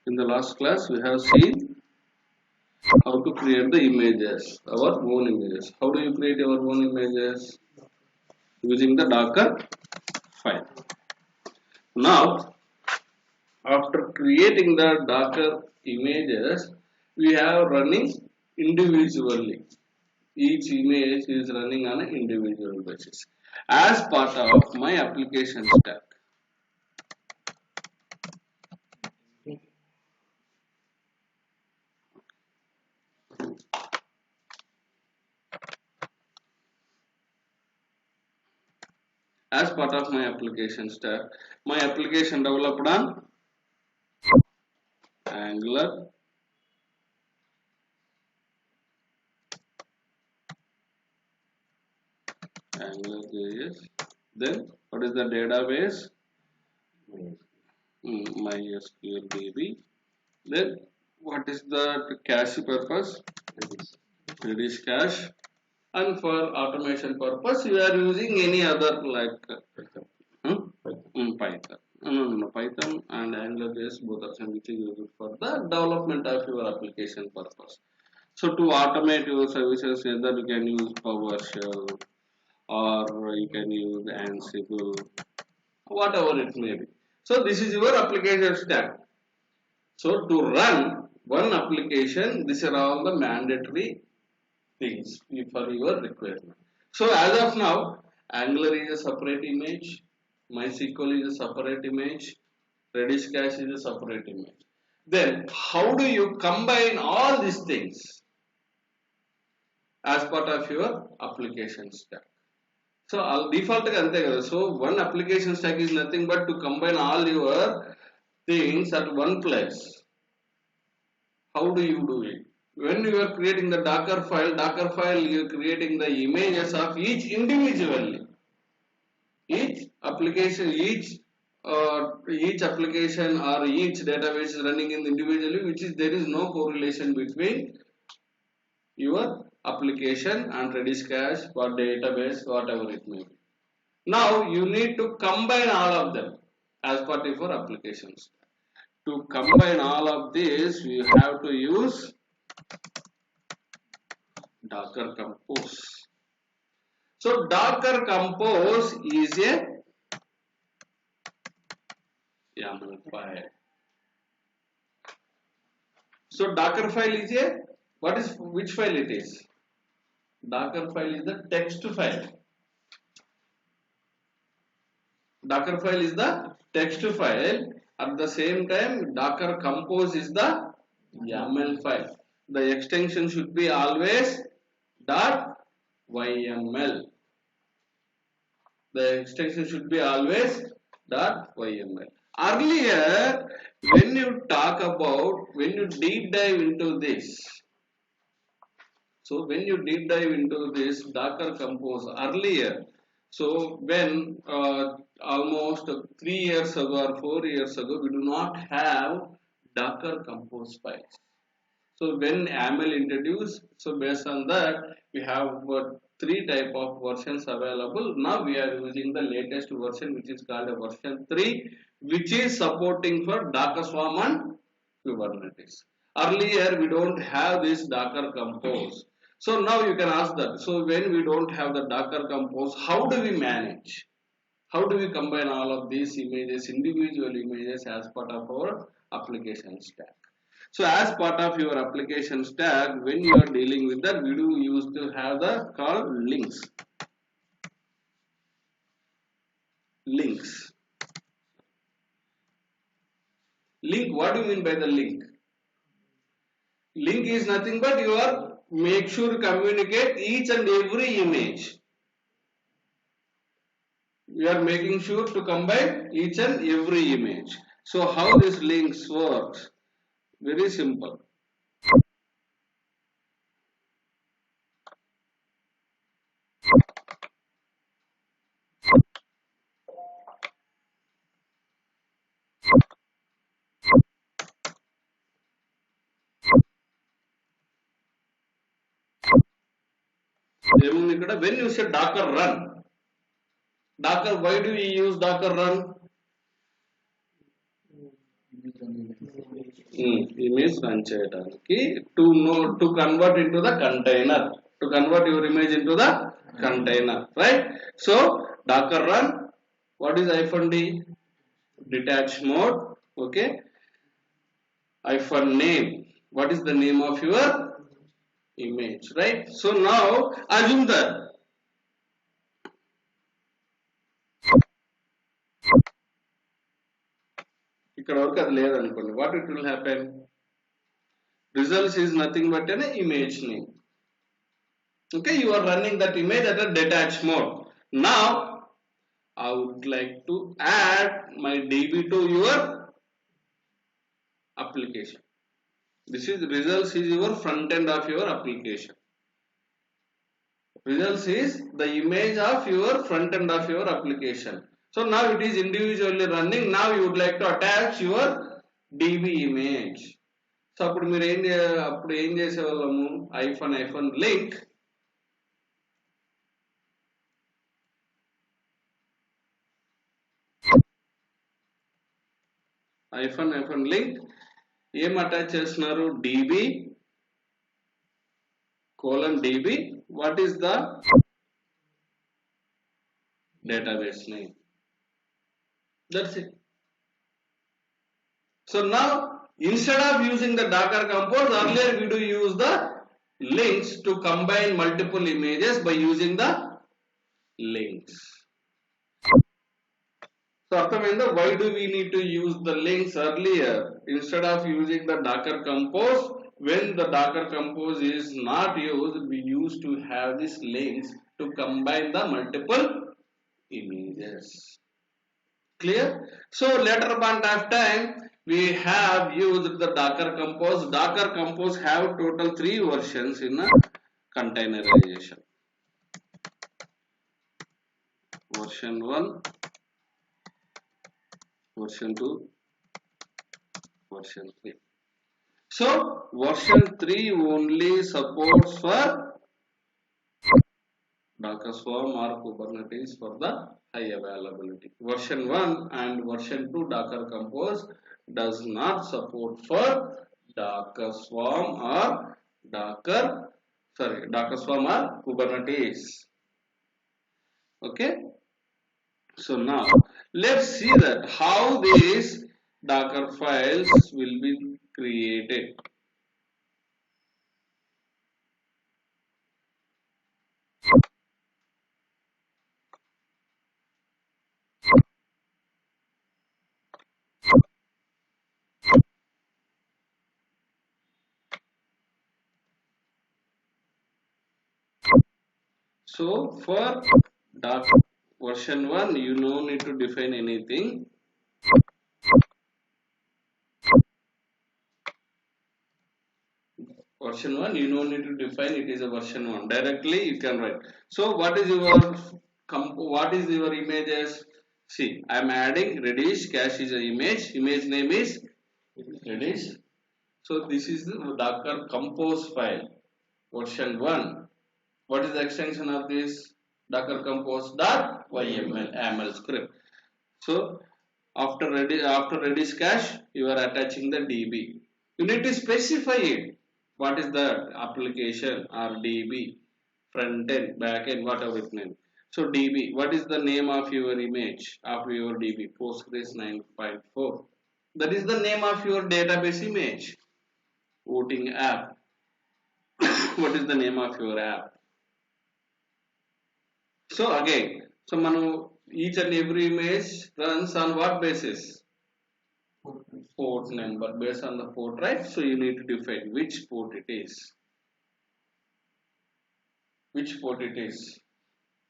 In the last class, we have seen how to create the images, our own images. How do you create your own images? Using the Docker file. Now, after creating the Docker images, we have running individually. Each image is running on an individual basis as part of my application stack. As part of my application stack, my application developed on Angular, AngularJS. Then what is the database? MySQL DB. Then what is the cache purpose? Redis cache. And for automation purpose, you are using any other like Python. No, Python and AngularJS both are same, which is used for the development of your application purpose. So to automate your services, either you can use PowerShell or you can use Ansible, whatever it may be. So this is your application stack. So to run one application, these are all the mandatory things for your requirement. So as of now, Angular is a separate image, MySQL is a separate image, Redis cache is a separate image. Then how do you combine all these things as part of your application stack? So I'll default ante. So one application stack is nothing but to combine all your things at one place. How do you do it? When you are creating the Docker file, you are creating the images of each individually. Each application, each application or each database is running in individually, which is there is no correlation between your application and Redis cache or database, whatever it may be. Now you need to combine all of them as part of your applications. To combine all of this, you have to use Docker Compose. So Docker Compose is a YAML file. So Docker file is a which file it is? Docker file is the text file. Docker file is the text file. At the same time, Docker Compose is the YAML file. The extension should be always .yml. The extension should be always .yml. Earlier, when you deep dive into this, so when you deep dive into this Docker Compose earlier, so when almost 3 years ago or 4 years ago, we do not have Docker Compose files. So when YAML introduced, so based on that, we have 3 type of versions available. Now we are using the latest version, which is called a version 3, which is supporting for Docker Swarm and Kubernetes. Earlier, we don't have this Docker Compose. So now you can ask that. So when we don't have the Docker Compose, how do we manage? How do we combine all of these images, individual images as part of our application stack? So as part of your application stack, when you are dealing with that, we do used to have the called links. Links. Link, what do you mean by the link? Link is nothing but you are make sure communicate each and every image. You are making sure to combine each and every image. So how this links works? Very simple. When you say Docker run, Docker, why do we use Docker run? image run చేయడానికి to convert into the container, to convert your image into the container, right? So docker run, what is -d? Detach mode. Okay, -name, what is the name of your image, right? So now assume that ఇక్కడ వరకు అది లేదనుకోండి, what it will happen? Results is nothing but an image name. Okay, you are running that image at a detached mode. Now I would like to add my db to your application. This is results is your front end of your application. Results is the image of your front end of your application. So now it is individually running. Now you would like to attach your db image. So అప్పుడు మీరు ఏం చేసేవాళ్ళము, iPhone link iPhone link ఏం attach చేస్తున్నారు, db :db, what is the database name. That's it. So now instead of using the Docker Compose, earlier we do use the links to combine multiple images by using the links. So అర్థమైందా, why do we need to use the links earlier instead of using the Docker Compose? When the Docker Compose is not used, we used to have these links to combine the multiple images. Clear? So later point of time we have used the Docker Compose. Docker Compose have total 3 versions in a containerization. Version 1, version 2, version 3. So version 3 only supports for Docker Swarm or Kubernetes for the high availability. Version 1 and version 2 Docker Compose does not support for Docker Swarm or Docker Swarm or Kubernetes. Okay. So now let's see that how these Docker files will be created. So for Docker version 1, you no need to define anything. Version 1, you no need to define, it is a version 1. Directly you can write. So what is your images? See, I am adding Redis, cache is an image name is Redis. So this is the Docker Compose file, version 1. What is the extension of this? Docker compose.yml script. So after Redis cache, you are attaching the db. You need to specify it. What is the application or db, front end, back end, whatever it means. So db, what is the name of your image of your db? Postgres 9.4. That is the name of your database image. Voting app. What is the name of your app? So again, so manu each and every image runs on what basis? Port number, based on the port, right? So you need to define which port it is. Which port it is?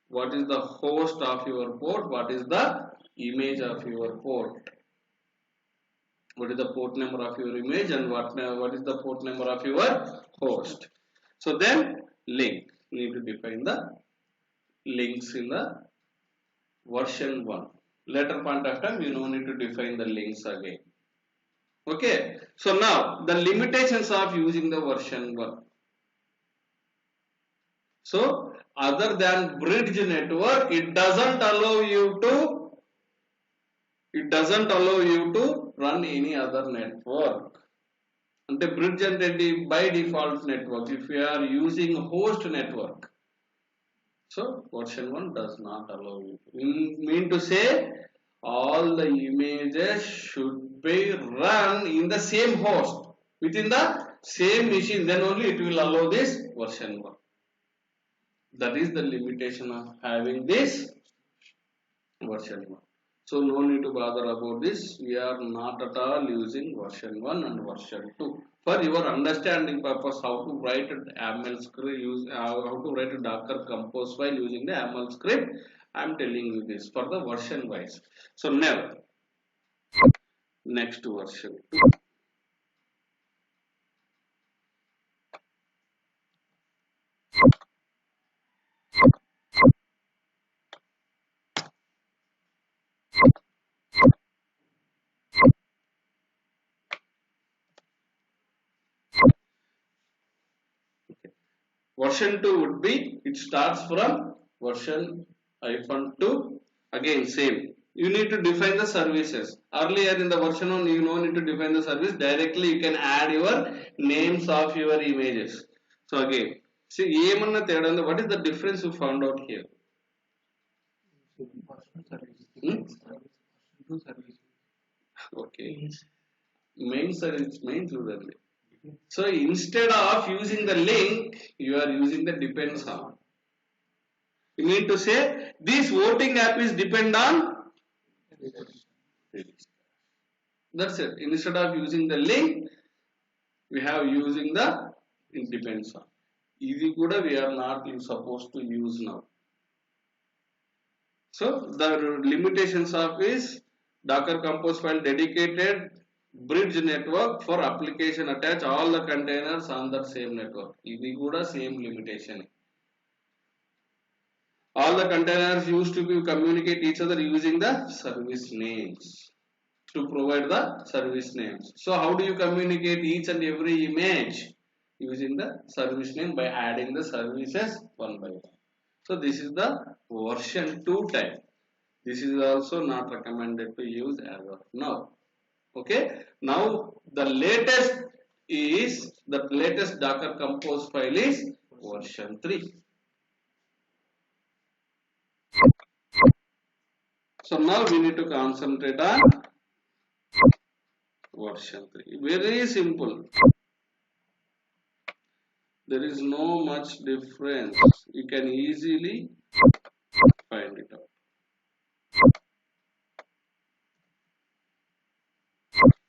What is the host of your port? What is the image of your port? What is the port number of your image and what is the port number of your host? So then link, you need to define the links in the version 1. Later point of time you no need to define the links again. Okay, so now the limitations of using the version 1. So other than bridge network, it doesn't allow you to run any other network. అంటే bridge అంటే by default network if you are using host network. So version 1 does not allow you. Mean to say all the images should be run in the same host within the same machine, then only it will allow this version 1. That is the limitation of having this version 1. So no need to bother about this. We are not at all using version 1 and version 2. For your understanding purpose, how to write an YAML script, how to write a Docker compose file using the YAML script, I am telling you this for the version wise. So never. Next version 2. Version 2 would be, it starts from version -2. Again same, you need to define the services. Earlier in the version 1 you don't need to define the service, directly you can add your names of your images. So again, see ఏమన్నా తేడా ఉంది, what is the difference you found out here? Okay, main service main చూడండి. So instead of using the link, you are using the depends on. You mean to say this voting app is depend on. That's it. Instead of using the link, we have using the it depends on. Easy kuda we are not supposed to use now. So the limitations of is Docker compose file dedicated bridge network for application attach all the containers on the same network. Idi kuda same limitation. All the containers used to be communicate each other using the service names to provide the service names. So how do you communicate each and every image? Using the service name by adding the services one by one. So this is the version 2 type. This is also not recommended to use as of now. Okay, now the latest Docker compose file is version 3. So now we need to concentrate on version 3. Very simple. There is no much difference. You can easily find it out.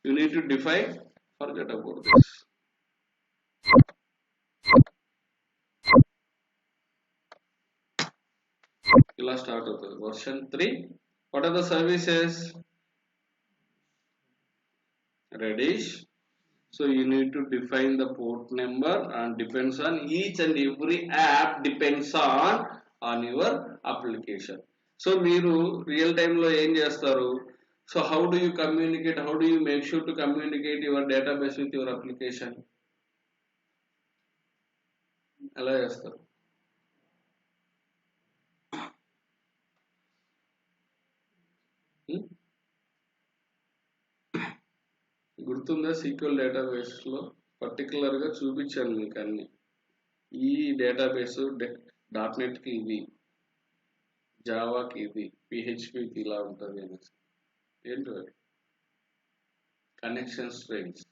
You need to define, forget about this. Let's start with version 3. What are the services? Redis. So you need to define the port number and depends on each and every app depends on your application. So మీరు real time లో ఏం చేస్తారు? So how do you communicate? How do you make sure to communicate your database with your application? ఎలా చేస్తారు? గుర్తుందా? SQL database లో particular గా చూపించాను మీకు అన్ని. ఈ డేటాబేస్ .NET కి ఇది, జావాకి ఇది, PHPకి ఇలా ఉంటుంది అనేసి. ఏంటో connection strings.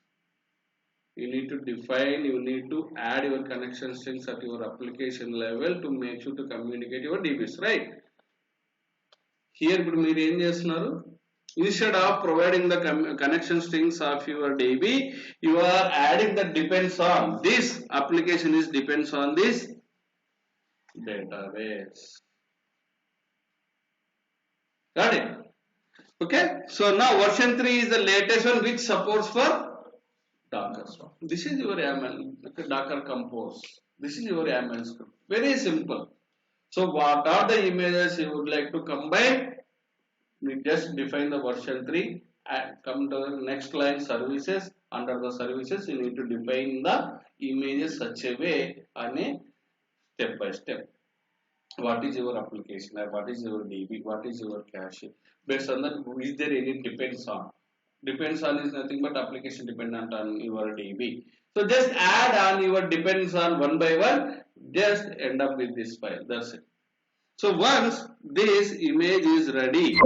You need to define, you need to add your connection strings at your application level to make sure to communicate your DBs, right? Here ఇప్పుడు మీరు ఏం చేస్తున్నారు? Instead of providing the connection strings of your DB, you are adding the depends on. This application is depends on this database. Got it? Okay. So now version 3 is the latest one which supports for Docker. This is your YAML, Docker compose. This is your YAML script. Very simple. So what are the images you would like to combine? We just define the version 3 and come to the next line services. Under the services you need to define the images such a way and a step by step. What is your application? What is your DB? What is your cache? Based on that, is there any depends on? Depends on is nothing but application dependent on your DB. So just add on your depends on one by one, just end up with this file. That's it. So once this image is ready,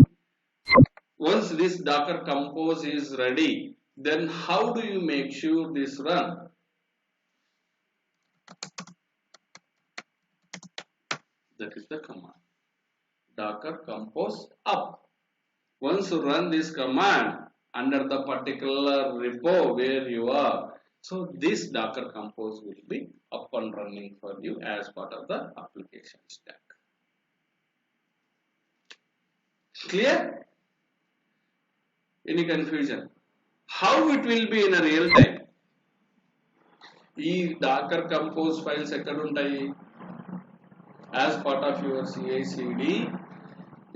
once this Docker Compose is ready, then how do you make sure this run? That is the command. Docker Compose up. Once you run this command under the particular repo where you are, so this Docker Compose will be up and running for you as part of the application stack. Clear? Any confusion? How it will be in a real time? ఈ Docker Compose files ఎక్కడ ఉంటాయి? As part of your CI/CD,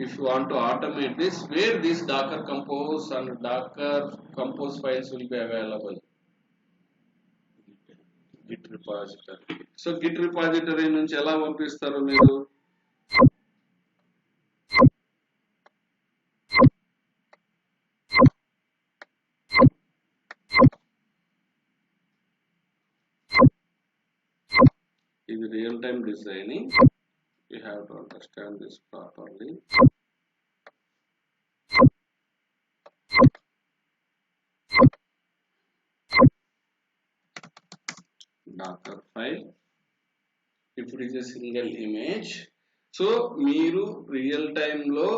if you want to automate this, where this Docker Compose and Docker Compose files will be available? Git repository. So Git repository నుంచి ఎలా పంపిస్తారు మీరు? ఇది real time designing. You have to understand this properly. Docker file. If it is a single image, so మీరు real time లో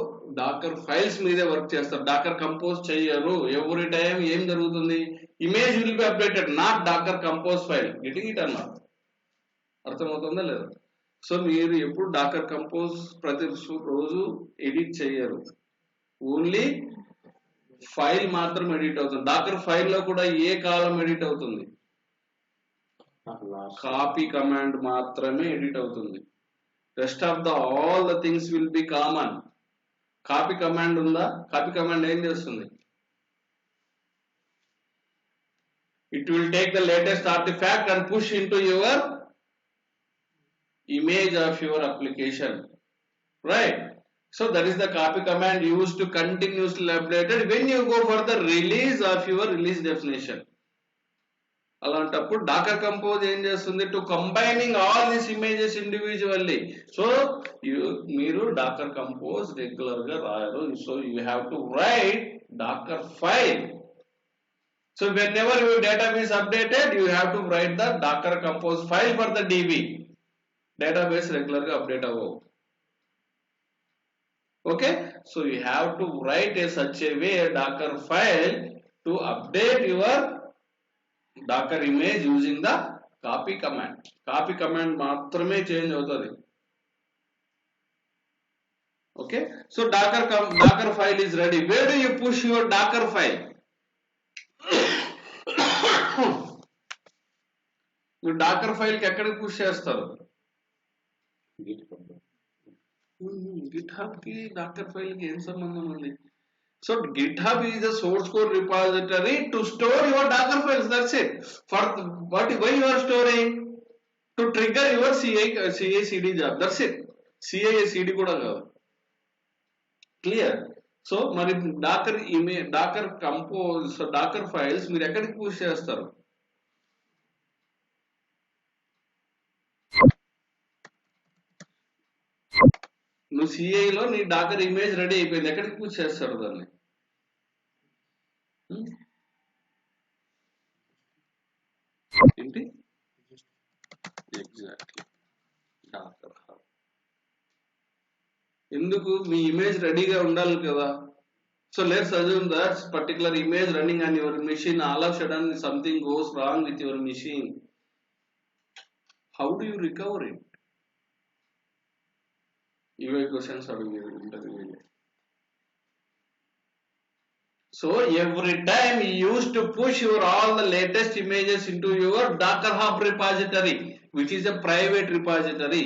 Docker files మీదే work చేస్తారు. Docker compose చేయరు. ఎవ్రీ టైం ఏం జరుగుతుంది? Image will be updated, not Docker compose file. Getting it అన్నమాట. అర్థమవుతుందా లేదా? సో మీరు ఎప్పుడు డాకర్ కంపోజ్ ప్రతి రోజు ఎడిట్ చేయరు. ఓన్లీ ఫైల్ మాత్రం ఎడిట్ అవుతుంది. డాకర్ ఫైల్ లో కూడా ఏ కాలం ఎడిట్ అవుతుంది? కాపీ కమాండ్ మాత్రమే ఎడిట్ అవుతుంది. Rest of the all the things will be common. Copy command ఉందా? కాపీ కమాండ్ ఏం చేస్తుంది? It will take the latest artefact and push into your image of your application, right? So that is the copy command used to continuously update it when you go for the release of your release definition. అలాంటప్పుడు docker compose ఏం చేస్తుంది? To combining all these images individually. So మీరు docker compose regular గా రాయరు. So you have to write docker file. So whenever your database updated, you have to write the docker compose file for the DB. Database regular గా update అవ్వవు. Okay, so you have to write a such a way docker file to update your docker image using the copy command. Copy command మాత్రమే change అవుతుంది. Okay, so Docker file is ready. Where do you push your Docker file? మీరు Docker file కి ఎక్కడికి push చేస్తారు? GitHub కి Dakar file కి ఏం సంబంధం ఉంది? So GitHub is a source code repository to store your Docker files. That's it. For why you are storing? To trigger your CI/CD job. That's it. CI/CD కూడా కాదు. Clear? So మరి Dakar compose Dakar files మీరు ఎక్కడికి push చేస్తారు? నువ్వు సిఐలో నీ Dakar image ready అయిపోయింది, ఎక్కడికి పుష్ చేస్తారు దాన్ని? ఏంటి? Exactly Docker hub. ఎందుకు? మీ ఇమేజ్ రెడీగా ఉండాలి కదా. So let's assume that particular image running on your machine. All of sudden something goes wrong with your machine. How do you recover it? ఇవే క్వశ్చన్స్ అడిగేది ఇంటర్వ్యూలో. So every time you use to push your all the latest images into your Docker hub repository, which is a private repository.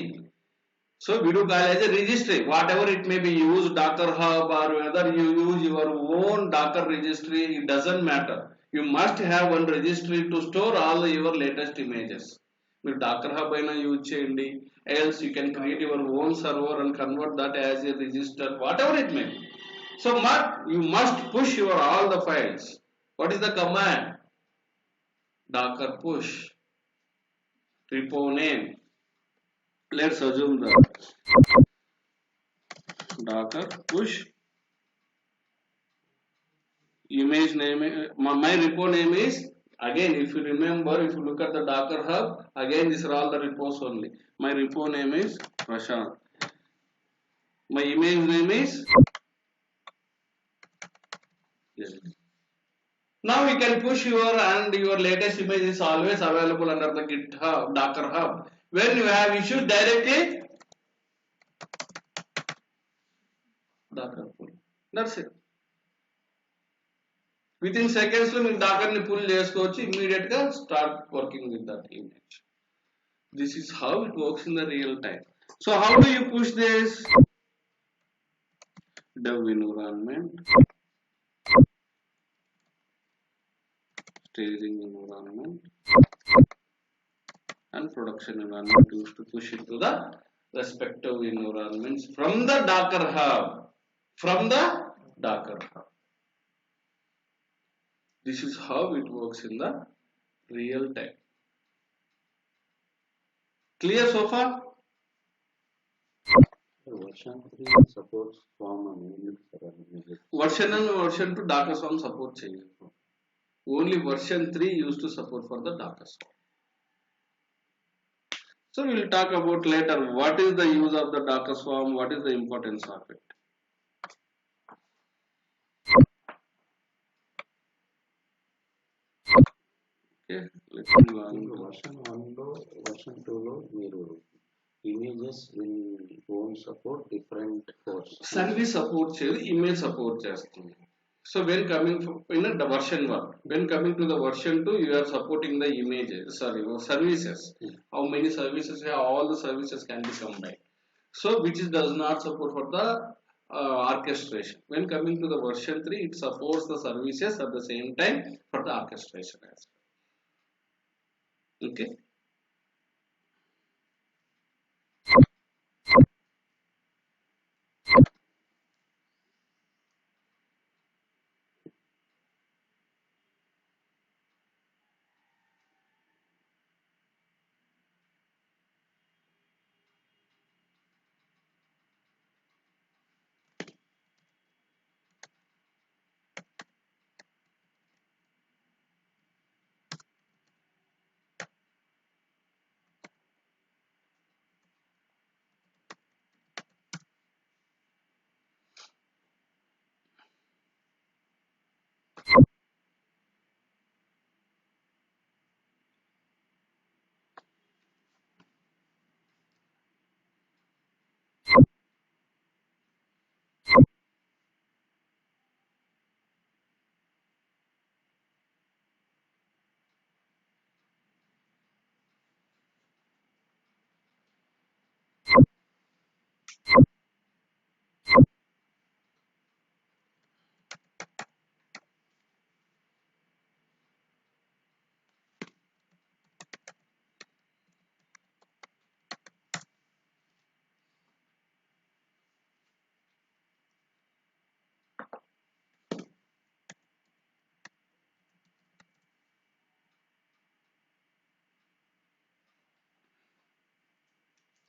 So we do call as a registry, whatever it may be used, Docker Hub or whether you use your own Docker registry, it doesn't matter. You must have one registry to store all your latest images. మీరు Dakar hub అయినా use చేయండి, else you can create your own server and convert that as a register, whatever it may be. So you must push your all the files. What is the command? Docker push repo name. Let's assume that Docker push image name. My repo name is, again, if you remember, if you look at the Docker hub, again these are all the repos only. My repo name is Prashant. My image name is, yes. Now we can push your, and your latest image is always available under the GitHub Docker hub. When you have issues, directly Docker pull. That's it. Within seconds లో మీరు Dakar ని pull చేసుకోవచ్చు, immediate గా start working with that image. This is how it works in the real time. So how do you push this? Dev environment, staging environment, and production environment used to push it to the respective environments from the Docker hub. From the Docker hub. This is how it works in the real time. Clear so far? Version 3 supports Swarm and Unix. Version and version 2 Docker Swarm support changes. Only version 3 used to support for the Docker Swarm. So we will talk about later what is the use of the Docker Swarm, what is the importance of it. Okay, let's move on. Version 1 లో version 2 లో మీరు images will won't support different ports. Service support చేయదు, image support చేస్తుంది. So when coming in the version 1, when coming to the version 2, you are supporting the images, sorry, services. How many services? All the services can be combined. So which is does not support for the orchestration. When coming to the version 3, it supports the services at the same time for the orchestration as well. Okay.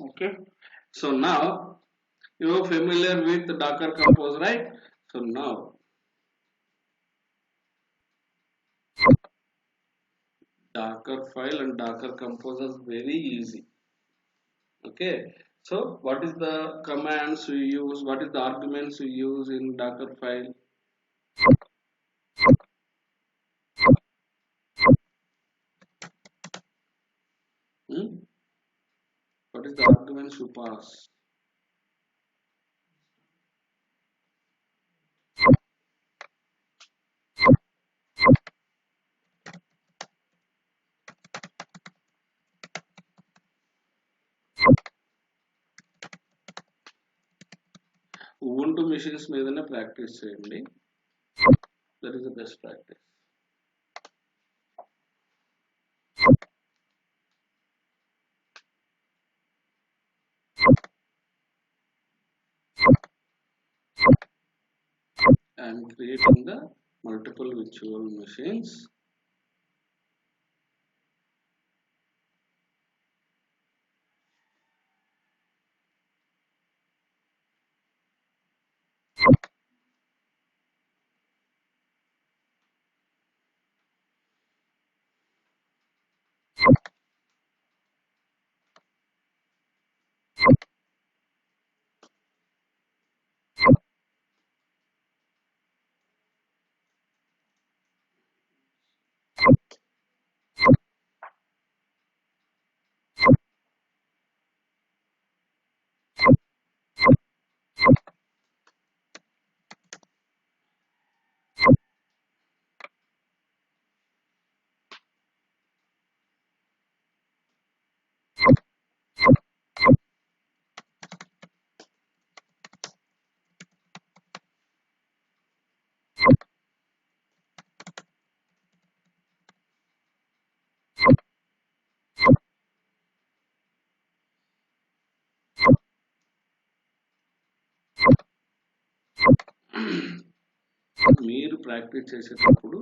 Okay, so now you are familiar with Docker Compose, right? So now Docker file and Docker Compose is very easy. Okay, so what is the commands you use, what is the arguments you use in Docker file? What is the arguments you pass? Ubuntu machines మీదనే practice చేయండి, that is the best practice. I am creating the multiple virtual machines. మీరు practice చేసేటప్పుడు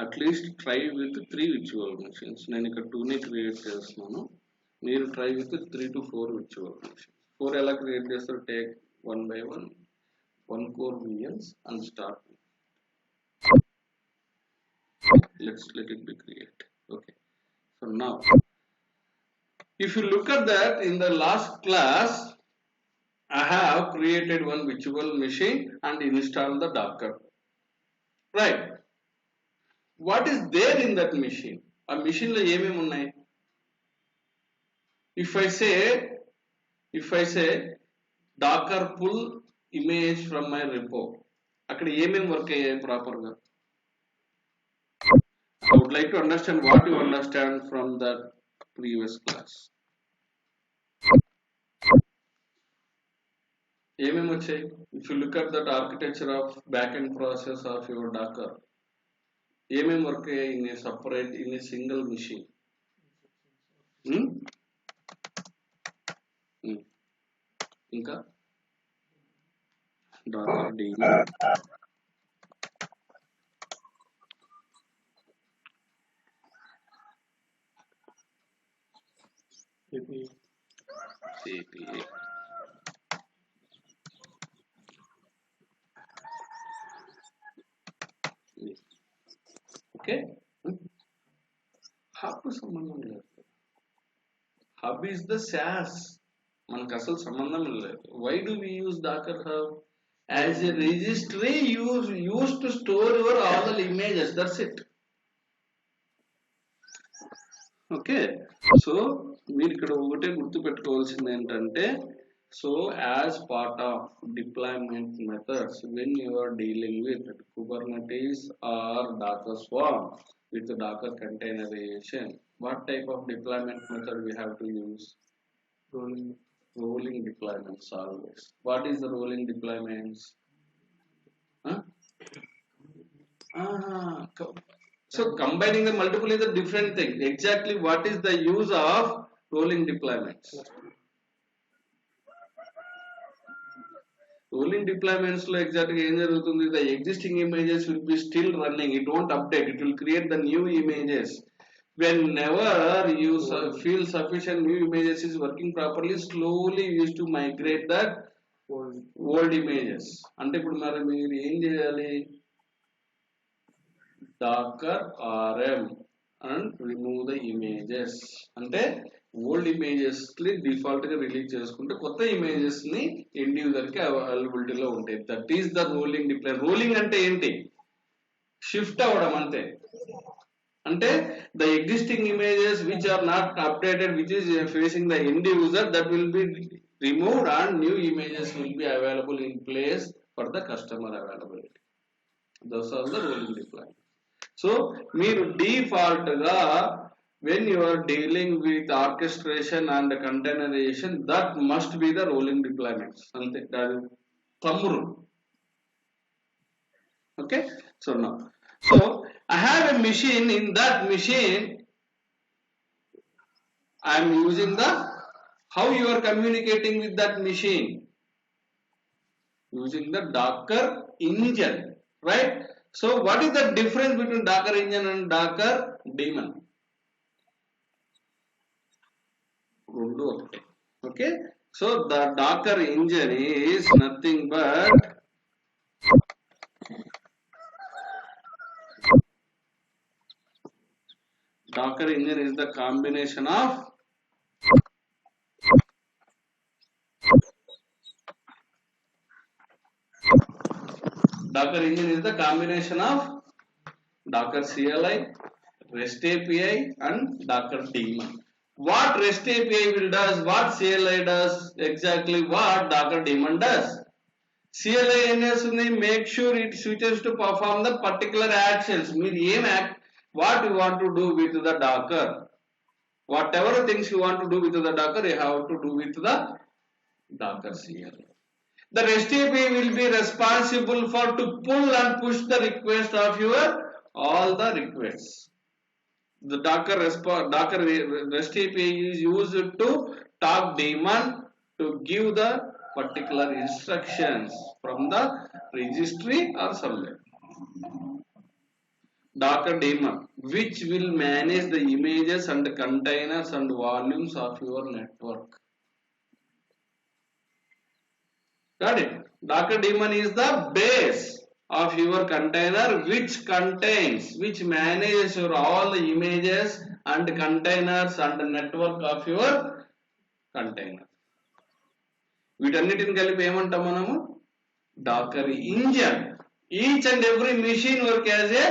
at least try with 3 virtual machines. నేను ఇక్కడ 2ని create చేస్తున్నాను. మీరు try with 3 to 4 virtual machines. 4 ఎలా క్రియేట్ చేస్తారు? Take 1 by 1 core VMs and start. Let it be created. Okay. So now, if you look at that, in the last class, I have created one virtual machine and installed the Docker. Right. What is there in that machine? A machine lo ఏమేమి ఉన్నాయి? If I say Docker pull image from my repo, అక్కడ ఏమేమి work అయ్యాయి proper గా? I would like to understand what you understand from that previous class. ఏమేమి వచ్చాయి? If you look at that architecture of backend process of your Docker, ఏమేమి work అయ్యాయి in a separate, in a single machine? ఇంకా Docker daemon, API. Okay. Hub సంబంధం లేదు. Hub is the SaaS. మనకు అసలు సంబంధం లేదు. Why do we use Docker Hub? As a registry used to store your all the images. That's it. Okay. So మీరు ఇక్కడ ఒకటే గుర్తు పెట్టుకోవాల్సింది ఏంటంటే, so as part of deployment methods, when you are dealing with Kubernetes or Docker Swarm with Docker containerization, what type of deployment method we have to use? Rolling deployments always. What is the rolling deployments? Huh? So combining the multiple is a different thing. Exactly what is the use of rolling deployments? Rolling deployments lo exactly em jarugutundi, the existing images will be still running. It won't update. It will create the new images. Whenever you feel sufficient new images is working properly, slowly you used to migrate that old images. Ante ippudu mari meer em cheyali? Docker rm and remove the images. Ante old images ని default గా release చేసుకుంటే కొత్త images ని end user కి అవైలబిలిటీలో ఉంటాయి. That is the rolling deploy. Rolling అంటే ఏంటి? షిఫ్ట్ అవ్వడం అంతే. అంటే the existing images which are not updated, which is facing the end user, that will be removed and new images will be available in place for the customer availability. Those are the rolling deployments. So మీరు default గా when you are dealing with orchestration and containerization, that must be the rolling deployments. ante thumb rule. Okay. So now, so I have a machine. In that machine I am using the, how you are communicating with that machine? Using the Docker engine, right? So what is the difference between Docker engine and Docker daemon? Rendu okate. Okay, so the Docker engine is nothing but Docker engine is the combination of Docker engine is the combination of Docker CLI, REST API and Docker daemon. What REST API will does, what CLI does, exactly what Docker daemon does. CLI enables make sure it switches to perform the particular actions. మీరు ఏం what you want to do with the Docker. Whatever things you want to do with the Docker, you have to do with the Docker CLI. The REST API will be responsible for to pull and push the request of your all the requests. The Docker REST API is used to talk daemon to give the particular instructions from the registry or somewhere. Docker daemon, which will manage the images and the containers and volumes of your network. Got it? Docker daemon is the base of your container, which contains, which manages your all the images and containers and the network of your container. వీటన్నిటిని కలిపి ఏమంటాం మనము Docker engine. Each and every machine work as a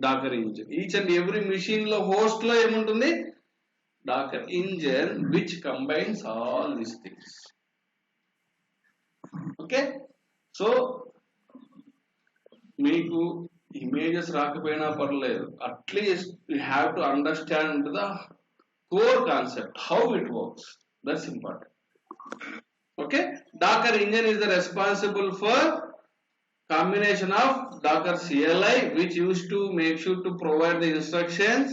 Docker engine. Each and every machine లో host లో ఏముంటుంది Docker engine which combines all these things. Okay, so మీకు images రాకపోయినా పర్లేదు, at least you have to understand the core concept, how it works. That's important. Okay, Docker engine is the responsible for combination of Docker CLI, which used to make sure to provide the instructions,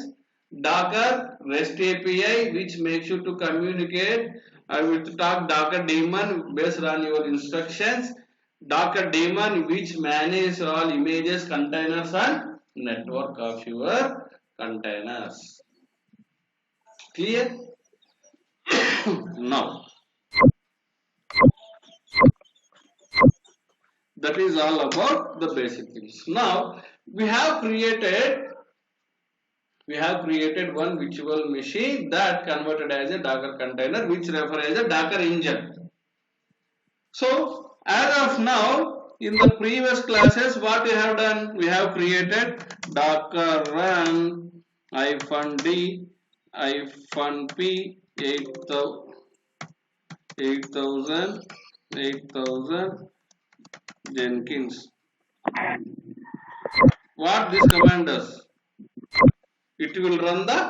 Docker REST API, which makes you to communicate. I will talk Docker daemon based on your instructions, Docker daemon which manages all images, containers and network of your containers. Clear? Now that is all about the basic things. Now we have created one virtual machine that converted as a Docker container, which refer as a Docker engine. So as of now, in the previous classes, what we have done, we have created Docker run -d -p 8000 Jenkins. What this command does? It will run the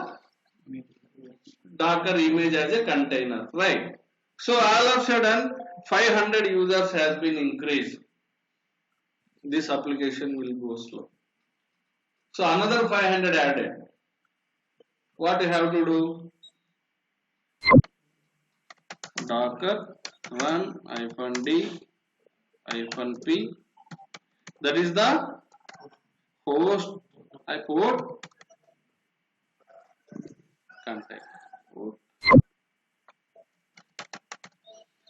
Docker image as a container, right? So all of a sudden 500 users has been increased. This application will go slow. So another 500 added. What you have to do? Docker run -d -p, that is the host port container.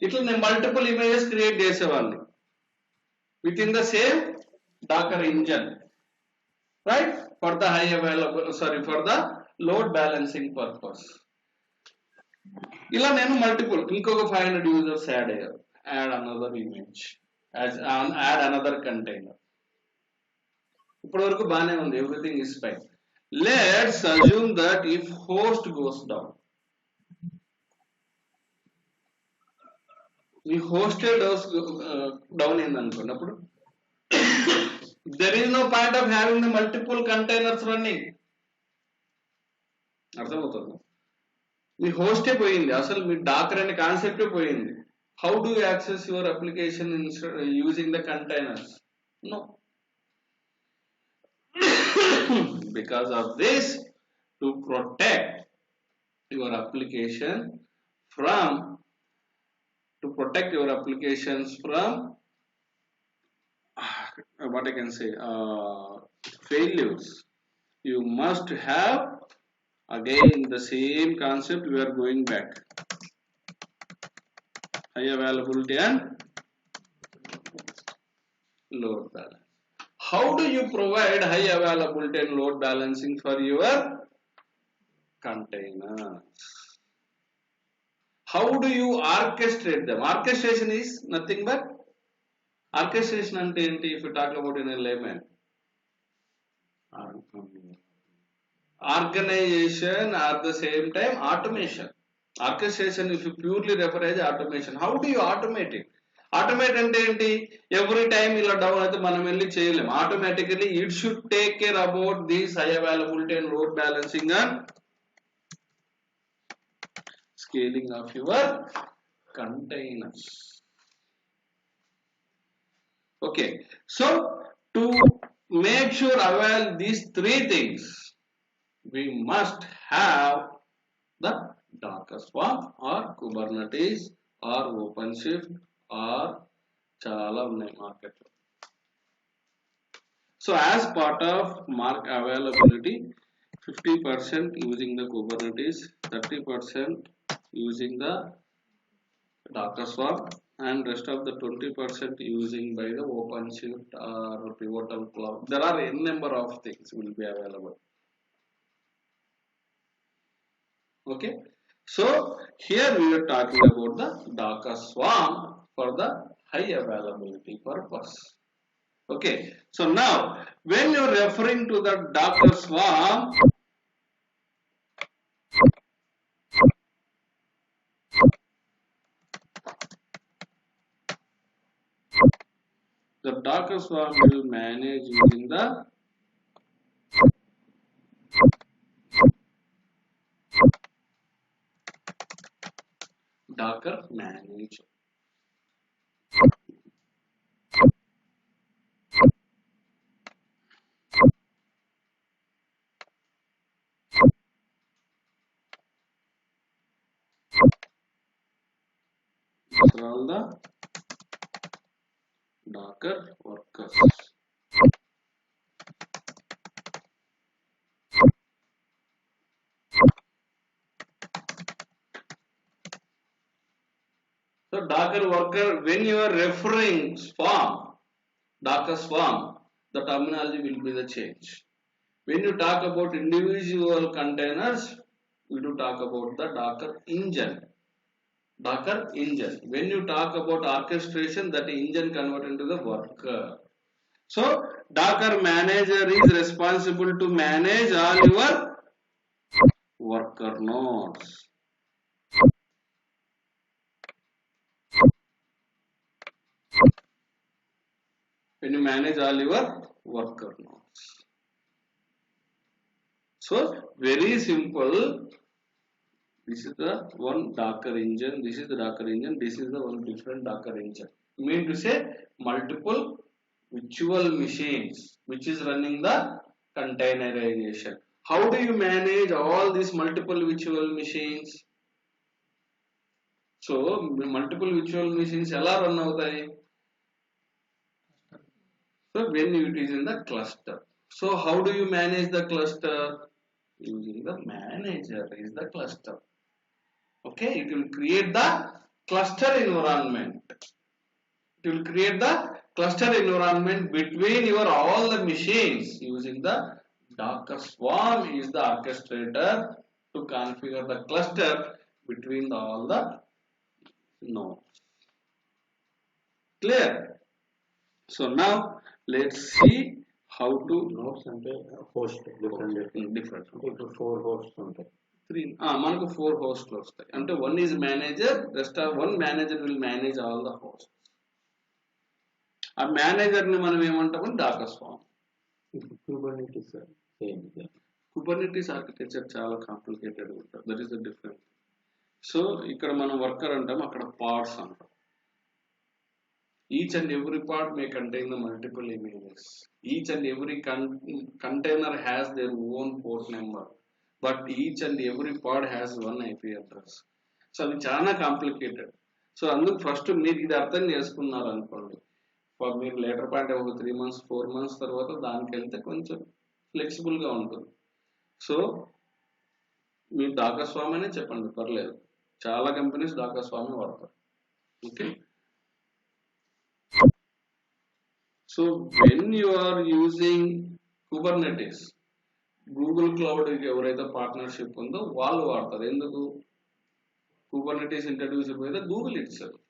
It will multiple images create చేసేవాళ్ళని within the same Docker engine, right? For the high available, for the load balancing purpose. ఇలా నేను multiple ఇంకొక 500 users add అయ్యారు. Add another image, add another container. ఇప్పటి వరకు బాగానే ఉంది, everything is fine. Let's assume that if host goes down, me hosted down అయింది అనుకోండి, అప్పుడు there is no point of having the multiple containers running. అర్థమవుతుంది? మీ హోస్టే పోయింది, అసలు మీ డాకర్ అనే కాన్సెప్టే పోయింది. How do you access your application using the containers? No. Because of this, to protect your application from what I can say, failures, you must have again the same concept. We are going back, high availability and load balance. How do you provide high availability and load balancing for your containers? How do you orchestrate them? Orchestration is nothing but, orchestration ante enti, if you talk about in a layman, organization at the same time automation. Orchestration, if you purely refer as automation, how do you automate it? Automate ante enti, every time ila down aithe manam velli cheyalem. Automatically it should take care about this high availability and load balancing and scaling of your containers. Okay, so to make sure avail these three things, we must have the Docker Swarm or Kubernetes or OpenShift or chala unnai market. So as part of mark availability, 50% using the Kubernetes, 30% using the Docker Swarm, and rest of the 20% using by the OpenShift or Pivotal Cloud. There are n number of things will be available. Okay, so here we are talking about the Docker Swarm for the high availability purpose. Okay, so now when you are referring to the Docker Swarm, the Docker Swarm will manage using the Docker Manager. These are all the Docker workers. So Docker worker, when you are referring Swarm, Docker Swarm, the terminology will be the change. When you talk about individual containers, we do talk about the Docker engine. Docker engine. When you talk about orchestration, that engine converted into the worker. So Docker manager is responsible to manage all your worker nodes. When you manage all your worker nodes. So very simple. This is the one Docker engine. This is the Docker engine. This is the one different Docker engine. You mean to say multiple virtual machines which is running the containerization. How do you manage all these multiple virtual machines? So multiple virtual machines ela run avutayi. So when it is in the cluster. So how do you manage the cluster? Using the manager is the cluster. Okay, it will create the cluster environment. It will create the cluster environment between your all the machines using the Docker Swarm is the orchestrator to configure the cluster between all the nodes. Clear? So now let's see how to nodes ante host different. If 4 hosts ఉంటాయి. మనకు 4 hosts వస్తాయి. అంటే one is manager, rest of one manager will manage all the hosts. ఆ manager ని మనం ఏమంటాము? Docker swarm. Kubernetes architecture చాలా complicated ఉంటుంది. That is the difference. So ఇక్కడ మనం వర్కర్ అంటాం, అక్కడ పార్ట్స్ అంటాం. Each and every part may contain the multiple images. Each and every container has their own port number, but each and every part has one IP address. So అది చాలా complicated. So అందుకు first మీరు ఇది అర్థం చేసుకున్నారు అనుకోండి, మీరు later point ఒక 3 months 4 months తర్వాత దానికి వెళ్తే కొంచెం ఫ్లెక్సిబుల్గా ఉంటుంది. సో మీరు భాగస్వామి అనే చెప్పండి, పర్లేదు. చాలా కంపెనీస్ భాగస్వామి వాడతారు. Okay. So when you are using Kubernetes, Google cloud ఎవరైతే పార్ట్నర్షిప్ ఉందో వాళ్ళు వాడతారు. ఎందుకు? Kubernetes introduced by the Google itself.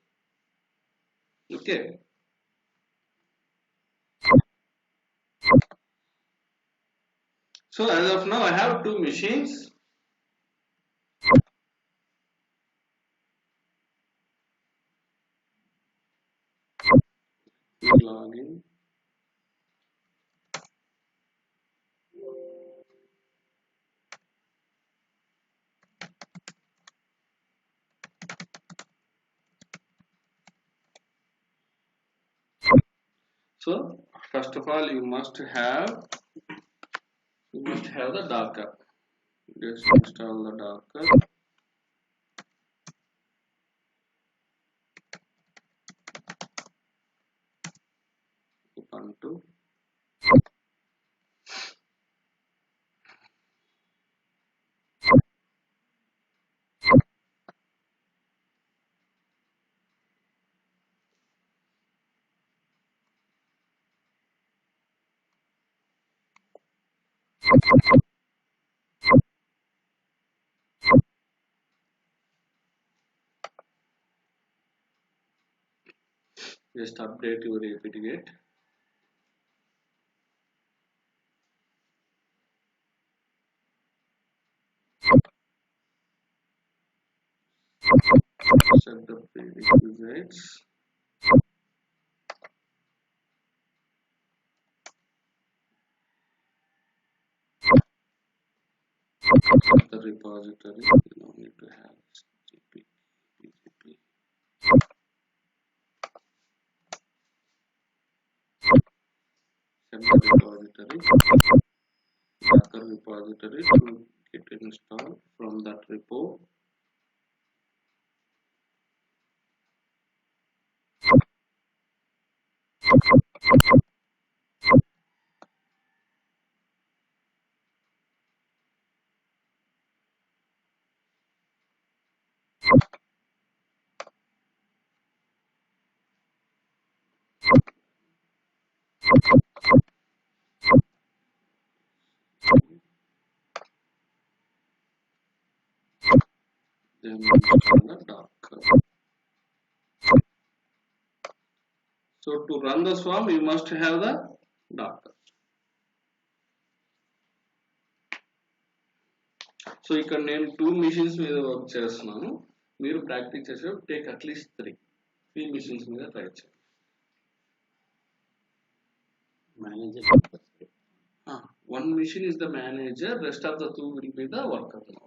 Okay. So as of now I have 2 machines. Login. So first of all you must have the Docker. Just install the Docker. Ubuntu. Just update your apt-get. Set the prerequisites. The repository, you don't need to have GP, BGP. Set the repository, Docker repository to get installed from that repo. Then install the Docker. So to run the swarm you must have the Docker. So ఇక్కడ నేను 2 machines మీద work చేస్తున్నాను. మీరు practice చేసేటప్పుడు take at least 3 machines మీద try చేయండి. Manager. 1 machine is the manager, rest of the 2 will be the worker nodes.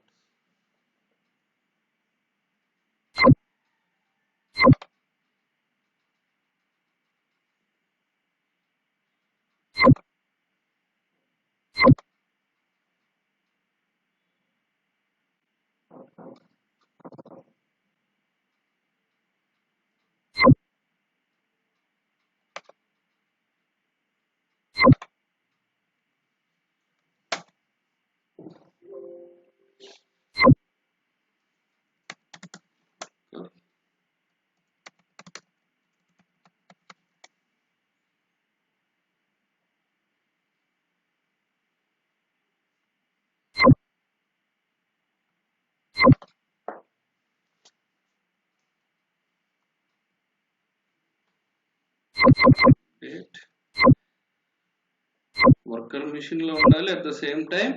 Worker machine లో ఉండాలి, at the same time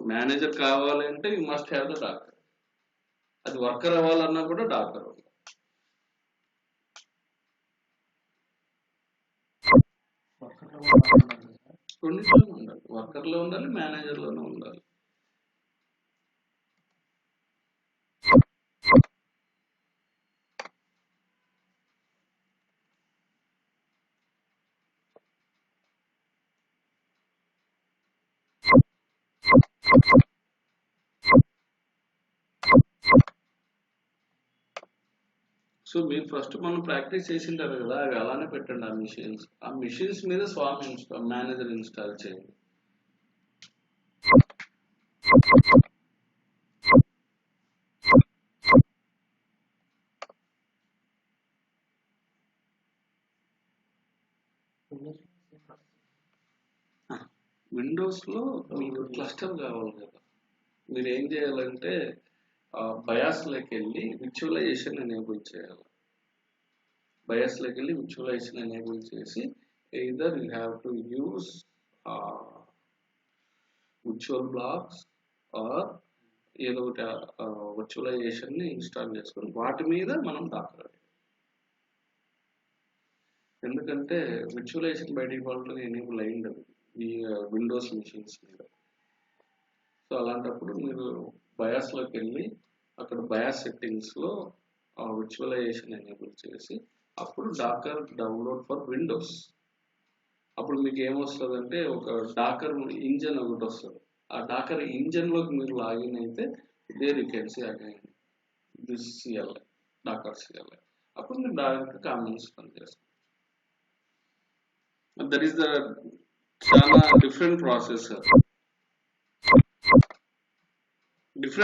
manager కావాలంటే you must have the docker. అది worker అవ్వాలన్నా కూడా doctor ఉండాలి. రెండిట్లో ఉండాలి, వర్కర్ లో ఉండాలి, మేనేజర్ లోనే ఉండాలి. సో మీరు ఫస్ట్ మనం ప్రాక్టీస్ చేసింటారు కదా, అవి అలానే పెట్టండి. ఆ మిషన్స్ మీద స్వామ్ మేనేజర్ ఇన్స్టాల్ చేయండి. విండోస్ లో మీకు క్లస్టర్ కావాలి కదా, మీరు ఏం చేయాలంటే బయాస్ లోకి వెళ్ళి విజువలైజేషన్ ఎనేబుల్ చేయాలి. బయాస్ లోకి వెళ్ళి విజువలైజేషన్ ఎనేబుల్ చేసి either you have to use virtual blocks or ఏదో ఒకటి వర్చువలైజేషన్ ని ఇన్స్టాల్ చేసుకొని వాటి మీద మనం డాకర్. ఎందుకంటే విజువలైజేషన్ బై డిఫాల్ట్ ఎనేబుల్ అయింది ఈ విండోస్ మిషన్స్ మీద. సో అలాంటప్పుడు మీరు బయాస్ లోకి వెళ్ళి అక్కడ బయాస్ సెట్టింగ్స్ లో విజువలైజేషన్ ఎనేబుల్ చేసి అప్పుడు డాకర్ డౌన్లోడ్ ఫర్ విండోస్. అప్పుడు మీకు ఏమొస్తుంది అంటే ఒక డాకర్ ఇంజన్ ఒకటి వస్తుంది. ఆ డాకర్ ఇంజన్ లోకి మీరు లాగిన్ అయితే there you can see again this CLI Docker CLI. అప్పుడు మీరు డైరెక్ట్ కామెంట్స్ పని చేస్తారు. దట్ ఈస్ ద చాలా different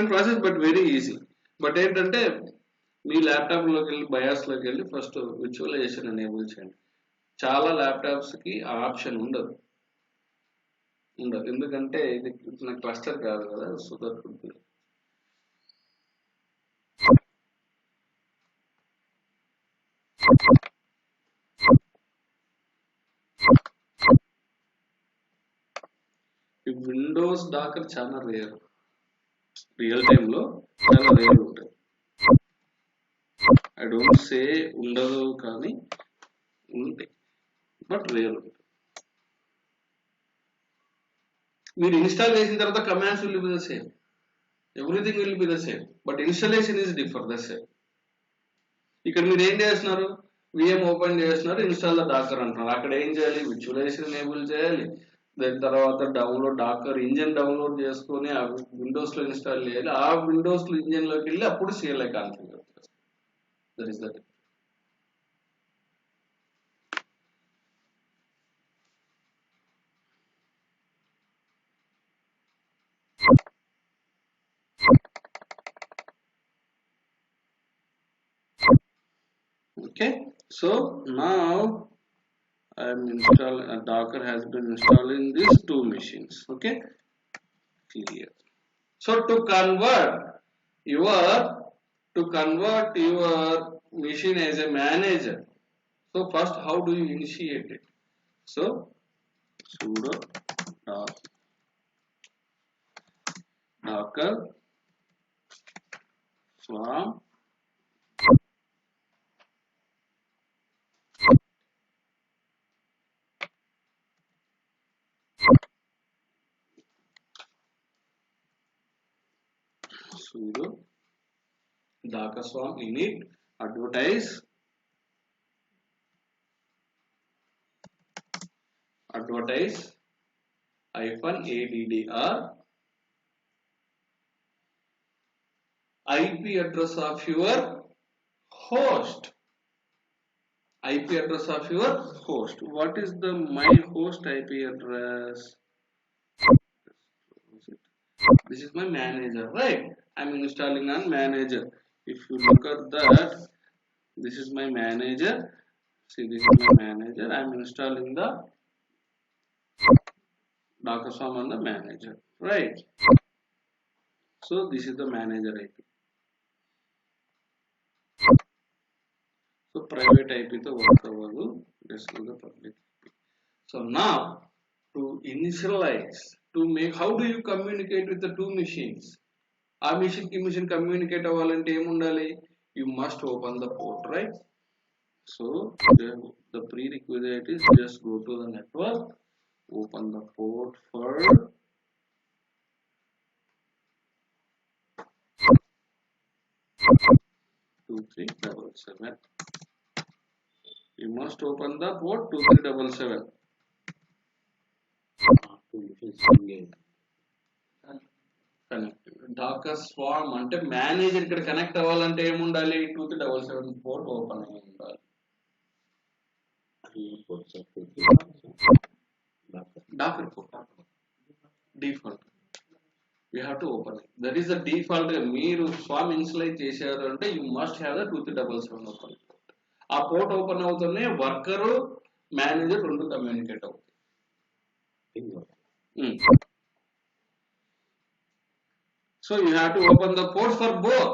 process but very easy. But ఏంటంటే మీ ల్యాప్టాప్ లోకి వెళ్ళి బయాస్ లోకి వెళ్ళి ఫస్ట్ విజువలైజేషన్ ఎనేబుల్ చేయండి. చాలా ల్యాప్టాప్స్ కి ఆ ఆప్షన్ ఉండదు, ఎందుకంటే ఇది క్లస్టర్ కాదు కదా. So that would be Windows Docker చాలా రేర్, రియల్ టైమ్ లో చాలా రేర్ ఉంటాయి. ఐ డోంట్ సే ఉండదు కానీ ఉంటాయి, బట్ రేర్ ఉంటాయి. మీరు ఇన్స్టాల్ చేసిన తర్వాత commands will be the same, everything will be the same, but installation is differ the same. ఇక్కడ మీరు ఏం చేస్తున్నారు, విఎం ఓపెన్ చేస్తున్నారు, ఇన్స్టాల్ ద డాకర్ అంటున్నారు. అక్కడ ఏం చేయాలి, విజువలైజేషన్ ఎనేబుల్ చేయాలి. దాని తర్వాత డౌన్లోడ్ డాకర్ ఇంజన్ డౌన్లోడ్ చేసుకొని ఆ విండోస్ లో ఇన్స్టాల్ చేయాలి. ఆ విండోస్ లో ఇంజన్ లోకి వెళ్ళి అప్పుడు సిఎల్ఐ కాన్ఫిగర్ చేస్తారు. That is that. Okay, so now I am installing Docker has been installing these two machines. Okay, clear. So to convert your machine as a manager, so first how do you initiate it? So sudo docker swarm sudo docker swarm init advertise -addr IP address of your host. IP address of your host. What is the my host IP address? This is my manager, right? I'm installing on manager. If you look at that, this is my manager. See, this is my manager. I'm installing the Docker Swarm on the manager, right? So this is the manager IP. So private IP to work over this is the public IP. So now to initialize, to make, how do you communicate with the two machines? Our machine ki machine communicate avalante em undali, you must open the port, right? So the prerequisite is just go to the network, open the port for 2377. You must open the port 2377. Connected, Docker swarm అంటే manager ఇక్కడ connect అవ్వాలంటే ఏముండాలి 2377 port open అయి ఉండాలి. Docker port default you have to open it. That is the default గా మీరు swarm initialize చేశారు అంటే you must have the 2377 open. ఆ పోర్ట్ ఓపెన్ అవుతూనే వర్కర్ మేనేజర్ రెండు కమ్యూనికేట్ అవుతాయి. So you have to open the port for both